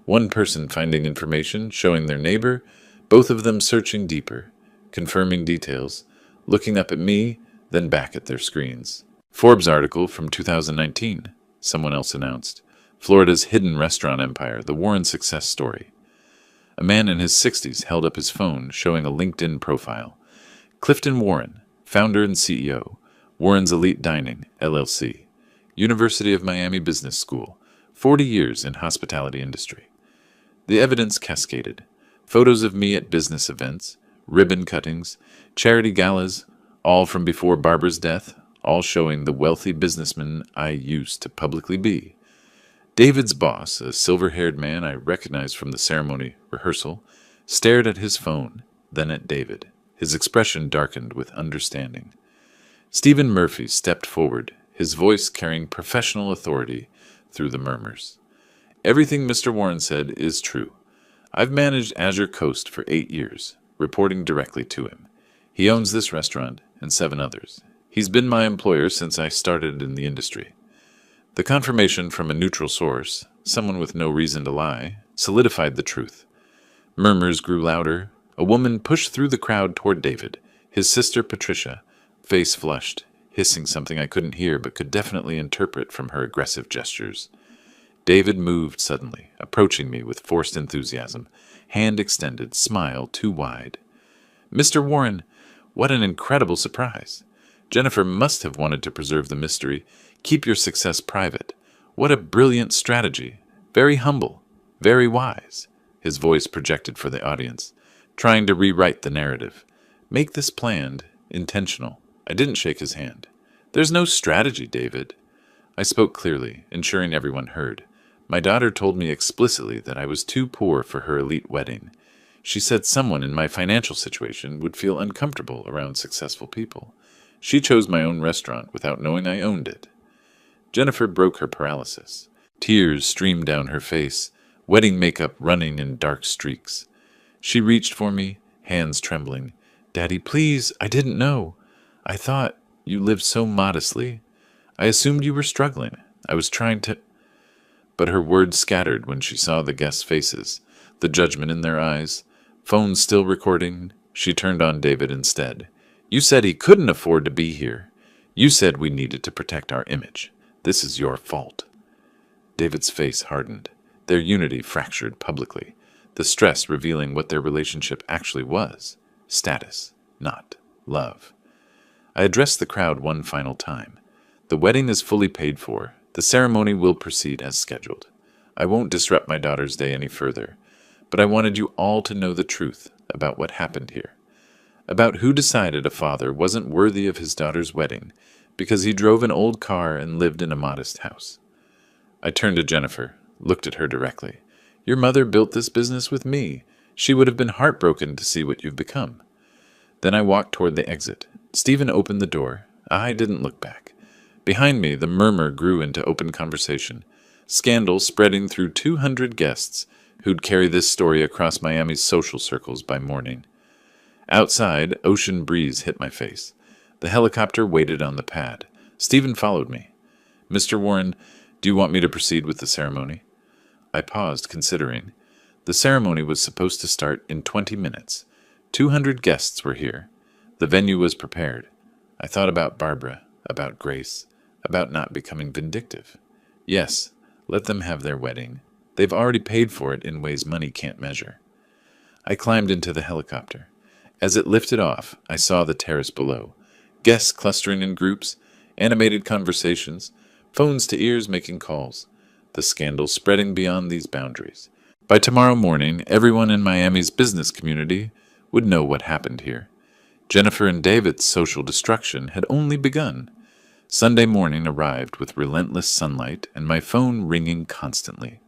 One person finding information, showing their neighbor, both of them searching deeper, confirming details, looking up at me, then back at their screens. Forbes article from 2019, someone else announced. Florida's hidden restaurant empire, the Warren success story. A man in his 60s held up his phone, showing a LinkedIn profile. Clifton Warren, founder and CEO, Warren's Elite Dining, LLC. University of Miami Business School, 40 years in hospitality industry. The evidence cascaded. Photos of me at business events, ribbon cuttings, charity galas, all from before Barbara's death, all showing the wealthy businessman I used to publicly be. David's boss, a silver-haired man I recognized from the ceremony rehearsal, stared at his phone, then at David. His expression darkened with understanding. Stephen Murphy stepped forward, his voice carrying professional authority through the murmurs. Everything Mr. Warren said is true. I've managed Azure Coast for 8 years, reporting directly to him. He owns this restaurant and 7 others. He's been my employer since I started in the industry. The confirmation from a neutral source, someone with no reason to lie, solidified the truth. Murmurs grew louder. A woman pushed through the crowd toward David, his sister Patricia, face flushed, hissing something I couldn't hear but could definitely interpret from her aggressive gestures. David moved suddenly, approaching me with forced enthusiasm, hand extended, smile too wide. Mr. Warren, what an incredible surprise. Jennifer must have wanted to preserve the mystery. Keep your success private. What a brilliant strategy. Very humble. Very wise. His voice projected for the audience, trying to rewrite the narrative. Make this planned, intentional. I didn't shake his hand. There's no strategy, David. I spoke clearly, ensuring everyone heard. My daughter told me explicitly that I was too poor for her elite wedding. She said someone in my financial situation would feel uncomfortable around successful people. She chose my own restaurant without knowing I owned it. Jennifer broke her paralysis. Tears streamed down her face, wedding makeup running in dark streaks. She reached for me, hands trembling. Daddy, please, I didn't know. I thought you lived so modestly. I assumed you were struggling. I was trying to... But her words scattered when she saw the guests' faces, the judgment in their eyes. Phone still recording, she turned on David instead. You said he couldn't afford to be here. You said we needed to protect our image. This is your fault. David's face hardened. Their unity fractured publicly, the stress revealing what their relationship actually was. Status, not love. I addressed the crowd one final time. The wedding is fully paid for. The ceremony will proceed as scheduled. I won't disrupt my daughter's day any further, but I wanted you all to know the truth about what happened here. About who decided a father wasn't worthy of his daughter's wedding because he drove an old car and lived in a modest house. I turned to Jennifer, looked at her directly. Your mother built this business with me. She would have been heartbroken to see what you've become. Then I walked toward the exit. Stephen opened the door. I didn't look back. Behind me, the murmur grew into open conversation, scandal spreading through 200 guests who'd carry this story across Miami's social circles by morning. Outside, ocean breeze hit my face. The helicopter waited on the pad. Stephen followed me. Mr. Warren, do you want me to proceed with the ceremony? I paused, considering. The ceremony was supposed to start in 20 minutes. 200 guests were here. The venue was prepared. I thought about Barbara, about Grace, about not becoming vindictive. Yes, let them have their wedding. They've already paid for it in ways money can't measure. I climbed into the helicopter. As it lifted off, I saw the terrace below. Guests clustering in groups, animated conversations, phones to ears making calls. The scandal spreading beyond these boundaries. By tomorrow morning, everyone in Miami's business community would know what happened here. Jennifer and David's social destruction had only begun. Sunday morning arrived with relentless sunlight and my phone ringing constantly.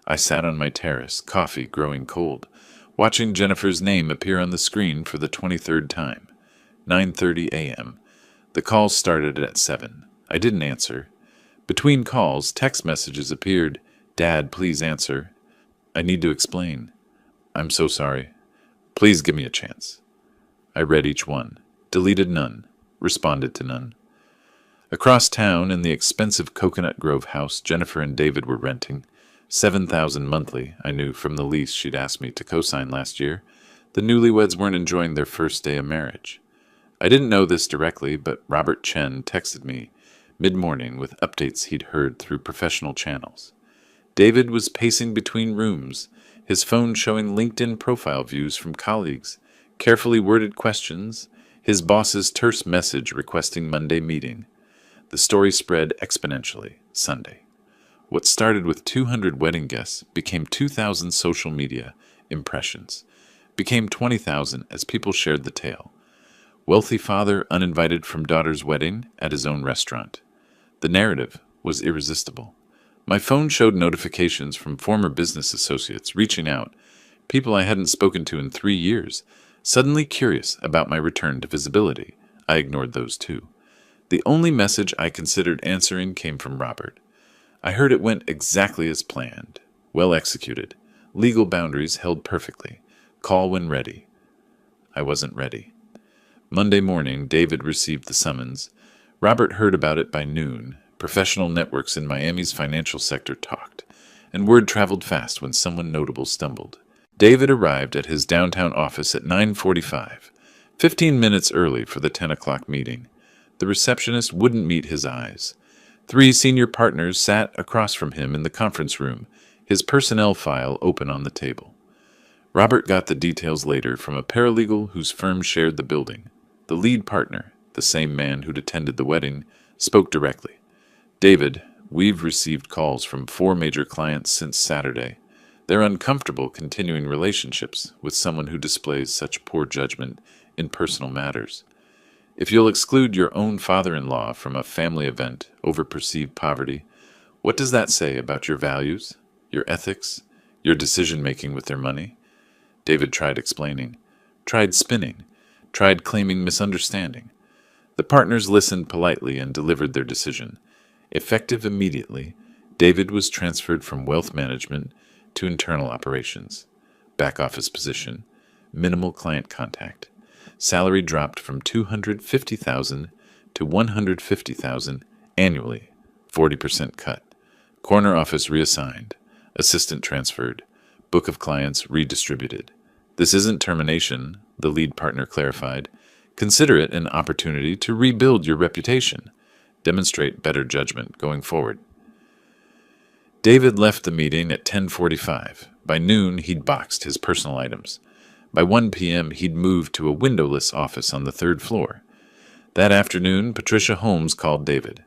I sat on my terrace, coffee growing cold, watching Jennifer's name appear on the screen for the 23rd time. 9:30 a.m. The call started at 7. I didn't answer. Between calls, text messages appeared. Dad, please answer. I need to explain. I'm so sorry. Please give me a chance. I read each one, deleted none, responded to none. Across town, in the expensive Coconut Grove house Jennifer and David were renting, $7,000 monthly, I knew from the lease she'd asked me to co-sign last year, the newlyweds weren't enjoying their first day of marriage. I didn't know this directly, but Robert Chen texted me mid-morning with updates he'd heard through professional channels. David was pacing between rooms, his phone showing LinkedIn profile views from colleagues, carefully worded questions, his boss's terse message requesting Monday meeting. The story spread exponentially Sunday. What started with 200 wedding guests became 2,000 social media impressions, became 20,000 as people shared the tale. Wealthy father uninvited from daughter's wedding at his own restaurant. The narrative was irresistible. My phone showed notifications from former business associates reaching out, people I hadn't spoken to in 3 years, suddenly curious about my return to visibility. I ignored those too. The only message I considered answering came from Robert. I heard it went exactly as planned. Well executed. Legal boundaries held perfectly. Call when ready. I wasn't ready. Monday morning, David received the summons. Robert heard about it by noon. Professional networks in Miami's financial sector talked, and word traveled fast when someone notable stumbled. David arrived at his downtown office at 9:45, 15 minutes early for the 10 o'clock meeting. The receptionist wouldn't meet his eyes. 3 senior partners sat across from him in the conference room, his personnel file open on the table. Robert got the details later from a paralegal whose firm shared the building. The lead partner, the same man who'd attended the wedding, spoke directly. David, we've received calls from 4 major clients since Saturday. They're uncomfortable continuing relationships with someone who displays such poor judgment in personal matters. If you'll exclude your own father-in-law from a family event over perceived poverty, what does that say about your values, your ethics, your decision-making with their money? David tried explaining, tried spinning, tried claiming misunderstanding. The partners listened politely and delivered their decision. Effective immediately, David was transferred from wealth management to internal operations, back office position, minimal client contact. Salary dropped from $250,000 to $150,000 annually, 40% cut. Corner office reassigned, assistant transferred, book of clients redistributed. This isn't termination, the lead partner clarified. Consider it an opportunity to rebuild your reputation, demonstrate better judgment going forward. David left the meeting at 10:45. By noon, he'd boxed his personal items. By 1 p.m., he'd moved to a windowless office on the 3rd floor. That afternoon, Patricia Holmes called David.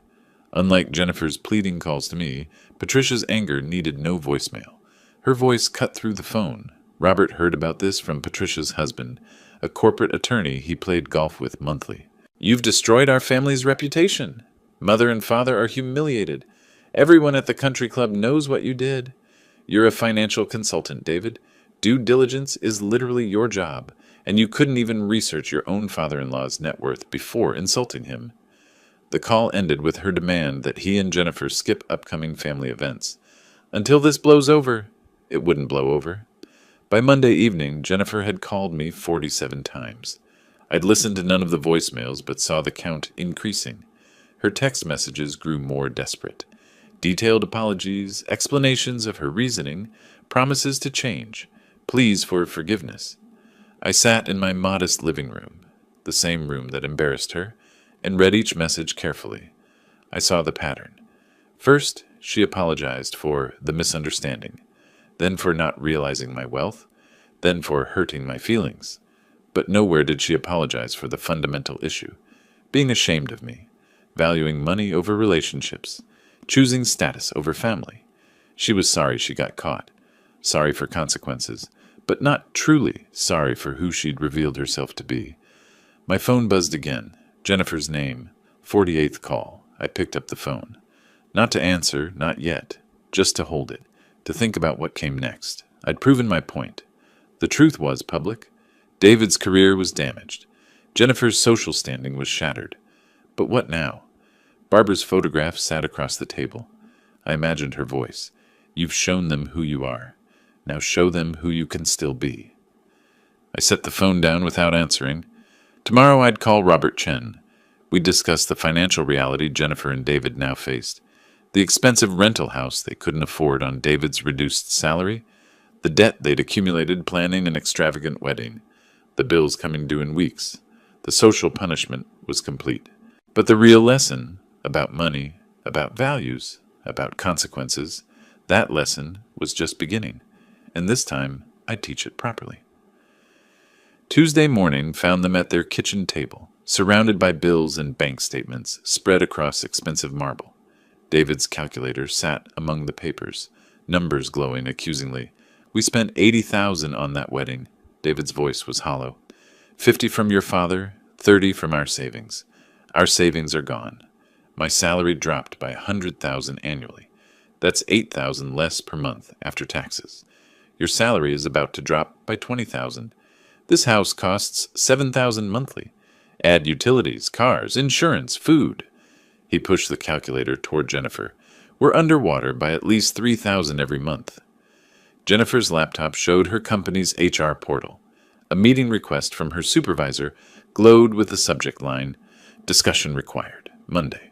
Unlike Jennifer's pleading calls to me, Patricia's anger needed no voicemail. Her voice cut through the phone. Robert heard about this from Patricia's husband, a corporate attorney he played golf with monthly. You've destroyed our family's reputation. Mother and father are humiliated. Everyone at the country club knows what you did. You're a financial consultant, David. Due diligence is literally your job, and you couldn't even research your own father-in-law's net worth before insulting him. The call ended with her demand that he and Jennifer skip upcoming family events. Until this blows over, it wouldn't blow over. By Monday evening, Jennifer had called me 47 times. I'd listened to none of the voicemails, but saw the count increasing. Her text messages grew more desperate. Detailed apologies, explanations of her reasoning, promises to change, pleas for forgiveness. I sat in my modest living room, the same room that embarrassed her, and read each message carefully. I saw the pattern. First, she apologized for the misunderstanding, then for not realizing my wealth, then for hurting my feelings. But nowhere did she apologize for the fundamental issue, being ashamed of me, valuing money over relationships, choosing status over family. She was sorry she got caught, sorry for consequences, but not truly sorry for who she'd revealed herself to be. My phone buzzed again. Jennifer's name, 48th call. I picked up the phone. Not to answer, not yet, just to hold it, to think about what came next. I'd proven my point. The truth was public. David's career was damaged. Jennifer's social standing was shattered. But what now? Barbara's photograph sat across the table. I imagined her voice. You've shown them who you are. Now show them who you can still be. I set the phone down without answering. Tomorrow I'd call Robert Chen. We'd discuss the financial reality Jennifer and David now faced. The expensive rental house they couldn't afford on David's reduced salary. The debt they'd accumulated planning an extravagant wedding. The bills coming due in weeks. The social punishment was complete. But the real lesson, about money, about values, about consequences, that lesson was just beginning. And this time, I'd teach it properly. Tuesday morning found them at their kitchen table, surrounded by bills and bank statements spread across expensive marble. David's calculator sat among the papers, numbers glowing accusingly. We spent $80,000 on that wedding. David's voice was hollow. 50 from your father, 30 from our savings. Our savings are gone. My salary dropped by $100,000 annually. That's $8,000 less per month after taxes. Your salary is about to drop by $20,000. This house costs $7,000 monthly. Add utilities, cars, insurance, food. He pushed the calculator toward Jennifer. We're underwater by at least $3,000 every month. Jennifer's laptop showed her company's HR portal. A meeting request from her supervisor glowed with the subject line, "Discussion required, Monday."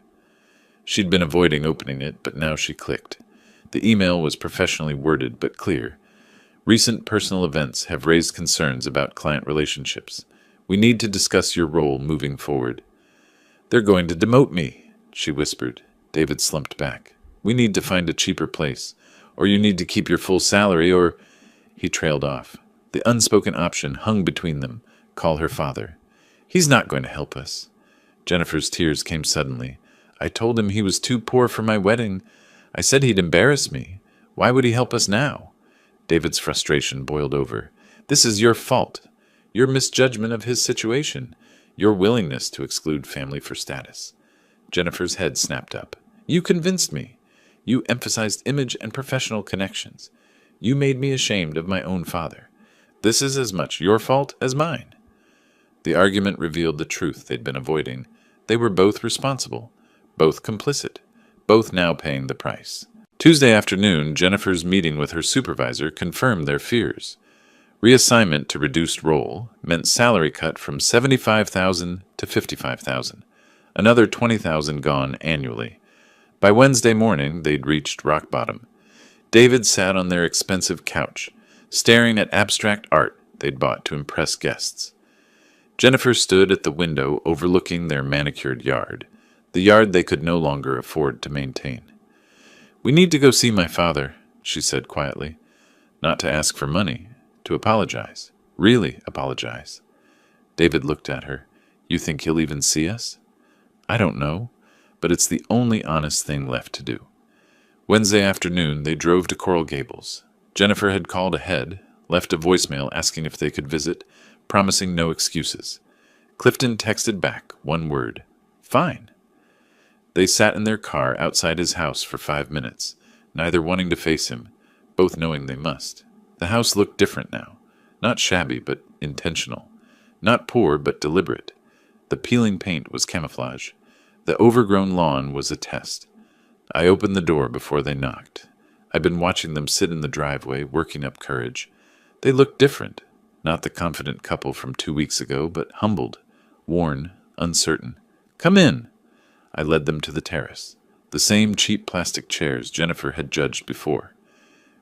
She'd been avoiding opening it, but now she clicked. The email was professionally worded but clear. "Recent personal events have raised concerns about client relationships. We need to discuss your role moving forward." "They're going to demote me," she whispered. David slumped back. "We need to find a cheaper place. Or you need to keep your full salary, or—" He trailed off. The unspoken option hung between them. Call her father. "He's not going to help us." Jennifer's tears came suddenly. "I told him he was too poor for my wedding. I said he'd embarrass me. Why would he help us now?" David's frustration boiled over. "This is your fault. Your misjudgment of his situation. Your willingness to exclude family for status." Jennifer's head snapped up. "You convinced me. You emphasized image and professional connections. You made me ashamed of my own father. This is as much your fault as mine." The argument revealed the truth they'd been avoiding. They were both responsible, both complicit, both now paying the price. Tuesday afternoon, Jennifer's meeting with her supervisor confirmed their fears. Reassignment to reduced role meant salary cut from $75,000 to $55,000, another $20,000 gone annually. By Wednesday morning, they'd reached rock bottom. David sat on their expensive couch, staring at abstract art they'd bought to impress guests. Jennifer stood at the window overlooking their manicured yard, the yard they could no longer afford to maintain. "We need to go see my father," she said quietly. "Not to ask for money, to apologize. Really apologize." David looked at her. "You think he'll even see us?" "I don't know, but it's the only honest thing left to do." Wednesday afternoon, they drove to Coral Gables. Jennifer had called ahead, left a voicemail asking if they could visit, promising no excuses. Clifton texted back one word: "Fine." They sat in their car outside his house for 5 minutes, neither wanting to face him, both knowing they must. The house looked different now. Not shabby, but intentional. Not poor, but deliberate. The peeling paint was camouflage. The overgrown lawn was a test. I opened the door before they knocked. I'd been watching them sit in the driveway, working up courage. They looked different. Not the confident couple from 2 weeks ago, but humbled, worn, uncertain. "Come in." I led them to the terrace. The same cheap plastic chairs Jennifer had judged before.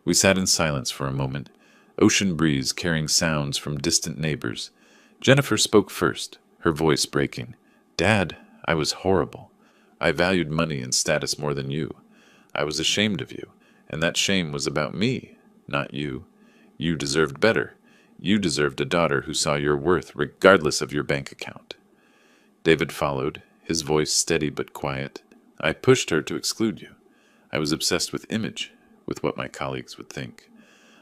We sat in silence for a moment, ocean breeze carrying sounds from distant neighbors. Jennifer spoke first, her voice breaking. "Dad, I was horrible. I valued money and status more than you. I was ashamed of you, and that shame was about me, not you. You deserved better. You deserved a daughter who saw your worth regardless of your bank account." David followed, his voice steady but quiet. "I pushed her to exclude you. I was obsessed with image, with what my colleagues would think.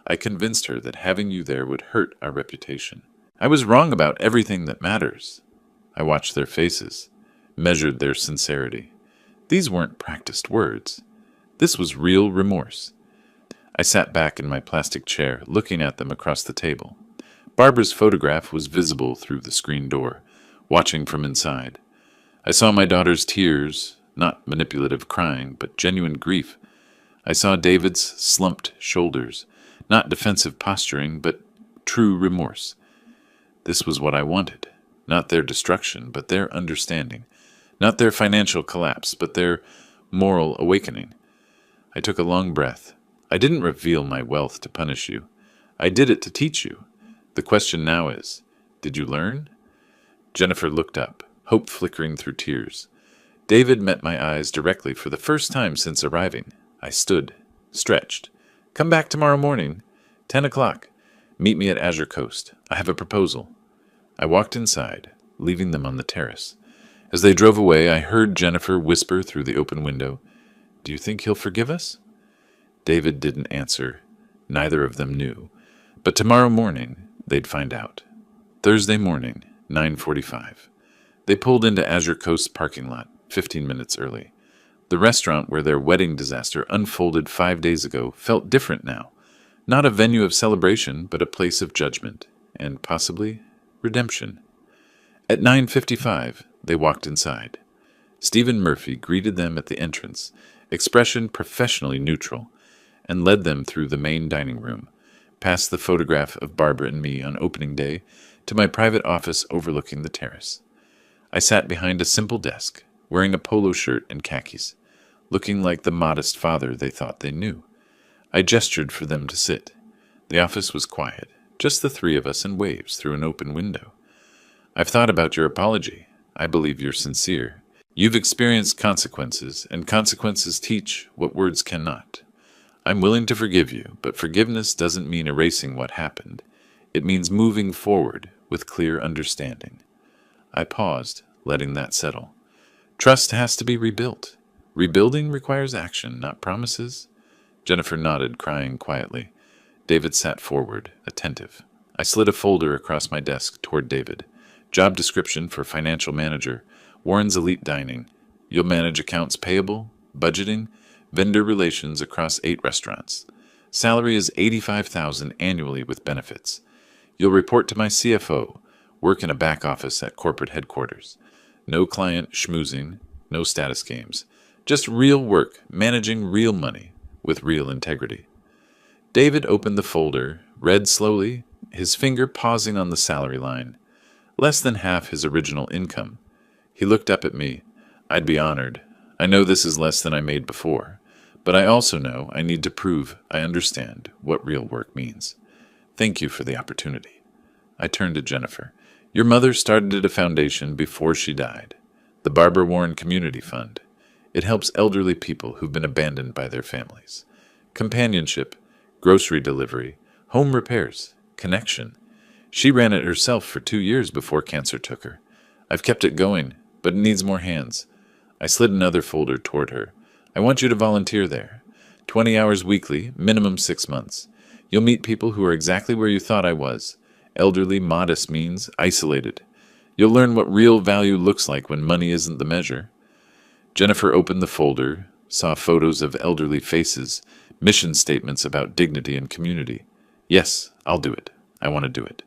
I convinced her that having you there would hurt our reputation. I was wrong about everything that matters." I watched their faces, measured their sincerity. These weren't practiced words. This was real remorse. I sat back in my plastic chair, looking at them across the table. Barbara's photograph was visible through the screen door, watching from inside. I saw my daughter's tears, not manipulative crying, but genuine grief. I saw David's slumped shoulders, not defensive posturing, but true remorse. This was what I wanted. Not their destruction, but their understanding. Not their financial collapse, but their moral awakening. I took a long breath. I didn't reveal my wealth to punish you. I did it to teach you. The question now is, did you learn? Jennifer looked up, hope flickering through tears. David met my eyes directly for the first time since arriving. I stood, stretched. "Come back tomorrow morning, 10 o'clock. Meet me at Azure Coast. I have a proposal." I walked inside, leaving them on the terrace. As they drove away, I heard Jennifer whisper through the open window, "Do you think he'll forgive us?" David didn't answer. Neither of them knew. But tomorrow morning, they'd find out. Thursday morning, 9:45. They pulled into Azure Coast's parking lot, 15 minutes early. The restaurant where their wedding disaster unfolded 5 days ago felt different now. Not a venue of celebration, but a place of judgment, and possibly redemption. At 9:55, they walked inside. Stephen Murphy greeted them at the entrance, expression professionally neutral, and led them through the main dining room, past the photograph of Barbara and me on opening day, to my private office overlooking the terrace. I sat behind a simple desk, wearing a polo shirt and khakis, looking like the modest father they thought they knew. I gestured for them to sit. The office was quiet, just the three of us and waves through an open window. I've thought about your apology. I believe you're sincere. You've experienced consequences, and consequences teach what words cannot. I'm willing to forgive you, but forgiveness doesn't mean erasing what happened. It means moving forward with clear understanding. I paused, letting that settle. Trust has to be rebuilt. Rebuilding requires action, not promises. Jennifer nodded, crying quietly. David sat forward, attentive. I slid a folder across my desk toward David. Job description for financial manager, Warren's Elite Dining. You'll manage accounts payable, budgeting, vendor relations across 8 restaurants. Salary is $85,000 annually with benefits. You'll report to my CFO, work in a back office at corporate headquarters. No client schmoozing, no status games. Just real work, managing real money with real integrity. David opened the folder, read slowly, his finger pausing on the salary line. Less than half his original income. He looked up at me. I'd be honored. I know this is less than I made before, but I also know I need to prove I understand what real work means. Thank you for the opportunity. I turned to Jennifer. Your mother started a foundation before she died, the Barbara Warren Community Fund. It helps elderly people who've been abandoned by their families. Companionship, grocery delivery, home repairs, connection. She ran it herself for 2 years before cancer took her. I've kept it going, but it needs more hands. I slid another folder toward her. I want you to volunteer there. 20 hours weekly, minimum 6 months. You'll meet people who are exactly where you thought I was. Elderly, modest means isolated. You'll learn what real value looks like when money isn't the measure. Jennifer opened the folder, saw photos of elderly faces, mission statements about dignity and community. Yes, I'll do it. I want to do it.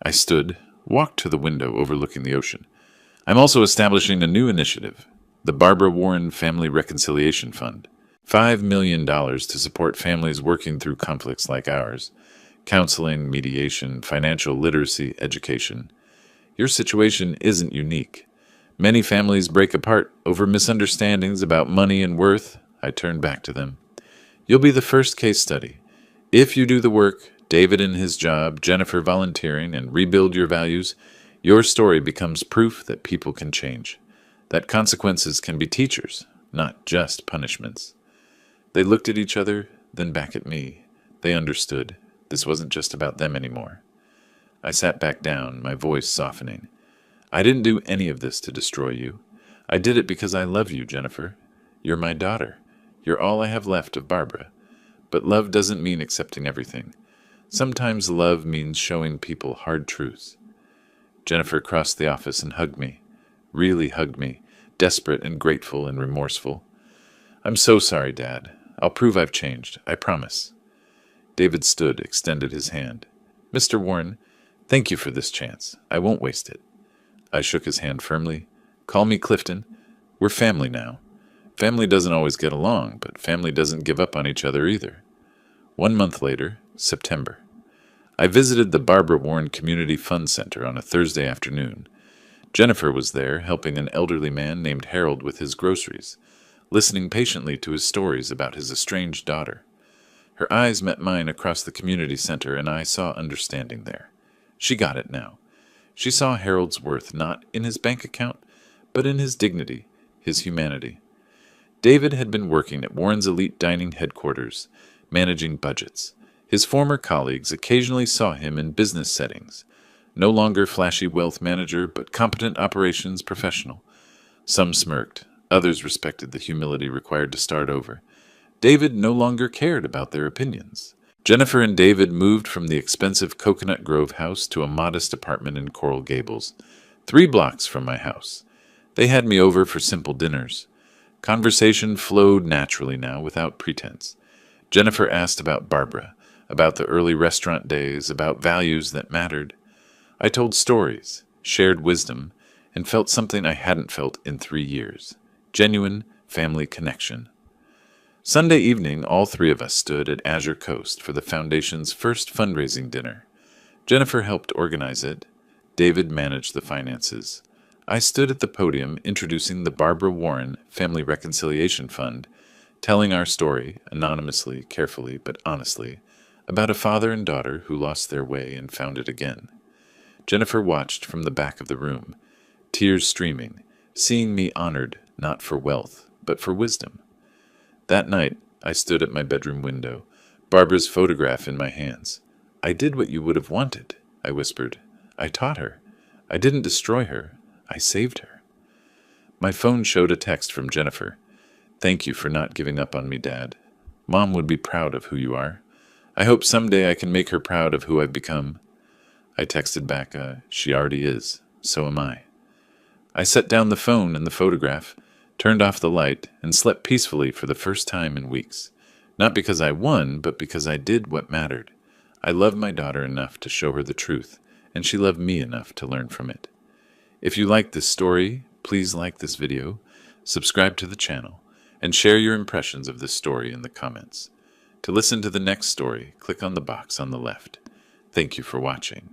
I stood, walked to the window overlooking the ocean. I'm also establishing a new initiative, the Barbara Warren Family Reconciliation Fund. $5 million to support families working through conflicts like ours. Counseling, mediation, financial literacy, education. Your situation isn't unique. Many families break apart over misunderstandings about money and worth. I turned back to them. You'll be the first case study. If you do the work, David in his job, Jennifer volunteering, and rebuild your values, your story becomes proof that people can change, that consequences can be teachers, not just punishments. They looked at each other, then back at me. They understood. This wasn't just about them anymore. I sat back down, my voice softening. I didn't do any of this to destroy you. I did it because I love you, Jennifer. You're my daughter. You're all I have left of Barbara. But love doesn't mean accepting everything. Sometimes love means showing people hard truths. Jennifer crossed the office and hugged me. Really hugged me, desperate and grateful and remorseful. I'm so sorry, Dad. I'll prove I've changed. I promise. David stood, extended his hand. Mr. Warren, thank you for this chance. I won't waste it. I shook his hand firmly. Call me Clifton. We're family now. Family doesn't always get along, but family doesn't give up on each other either. 1 month later, September. I visited the Barbara Warren Community Fund Center on a Thursday afternoon. Jennifer was there, helping an elderly man named Harold with his groceries, listening patiently to his stories about his estranged daughter. Her eyes met mine across the community center, and I saw understanding there. She got it now. She saw Harold's worth not in his bank account, but in his dignity, his humanity. David had been working at Warren's Elite Dining headquarters, managing budgets. His former colleagues occasionally saw him in business settings. No longer flashy wealth manager, but competent operations professional. Some smirked. Others respected the humility required to start over. David no longer cared about their opinions. Jennifer and David moved from the expensive Coconut Grove house to a modest apartment in Coral Gables, 3 blocks from my house. They had me over for simple dinners. Conversation flowed naturally now, without pretense. Jennifer asked about Barbara, about the early restaurant days, about values that mattered. I told stories, shared wisdom, and felt something I hadn't felt in 3 years. Genuine family connection. Sunday evening, all three of us stood at Azure Coast for the Foundation's first fundraising dinner. Jennifer helped organize it. David managed the finances. I stood at the podium introducing the Barbara Warren Family Reconciliation Fund, telling our story, anonymously, carefully, but honestly, about a father and daughter who lost their way and found it again. Jennifer watched from the back of the room, tears streaming, seeing me honored not for wealth, but for wisdom. That night, I stood at my bedroom window, Barbara's photograph in my hands. I did what you would have wanted, I whispered. I taught her. I didn't destroy her. I saved her. My phone showed a text from Jennifer. Thank you for not giving up on me, Dad. Mom would be proud of who you are. I hope someday I can make her proud of who I've become. I texted back, she already is. So am I. I set down the phone and the photograph, turned off the light, and slept peacefully for the first time in weeks. Not because I won, but because I did what mattered. I loved my daughter enough to show her the truth, and she loved me enough to learn from it. If you like this story, please like this video, subscribe to the channel, and share your impressions of this story in the comments. To listen to the next story, click on the box on the left. Thank you for watching.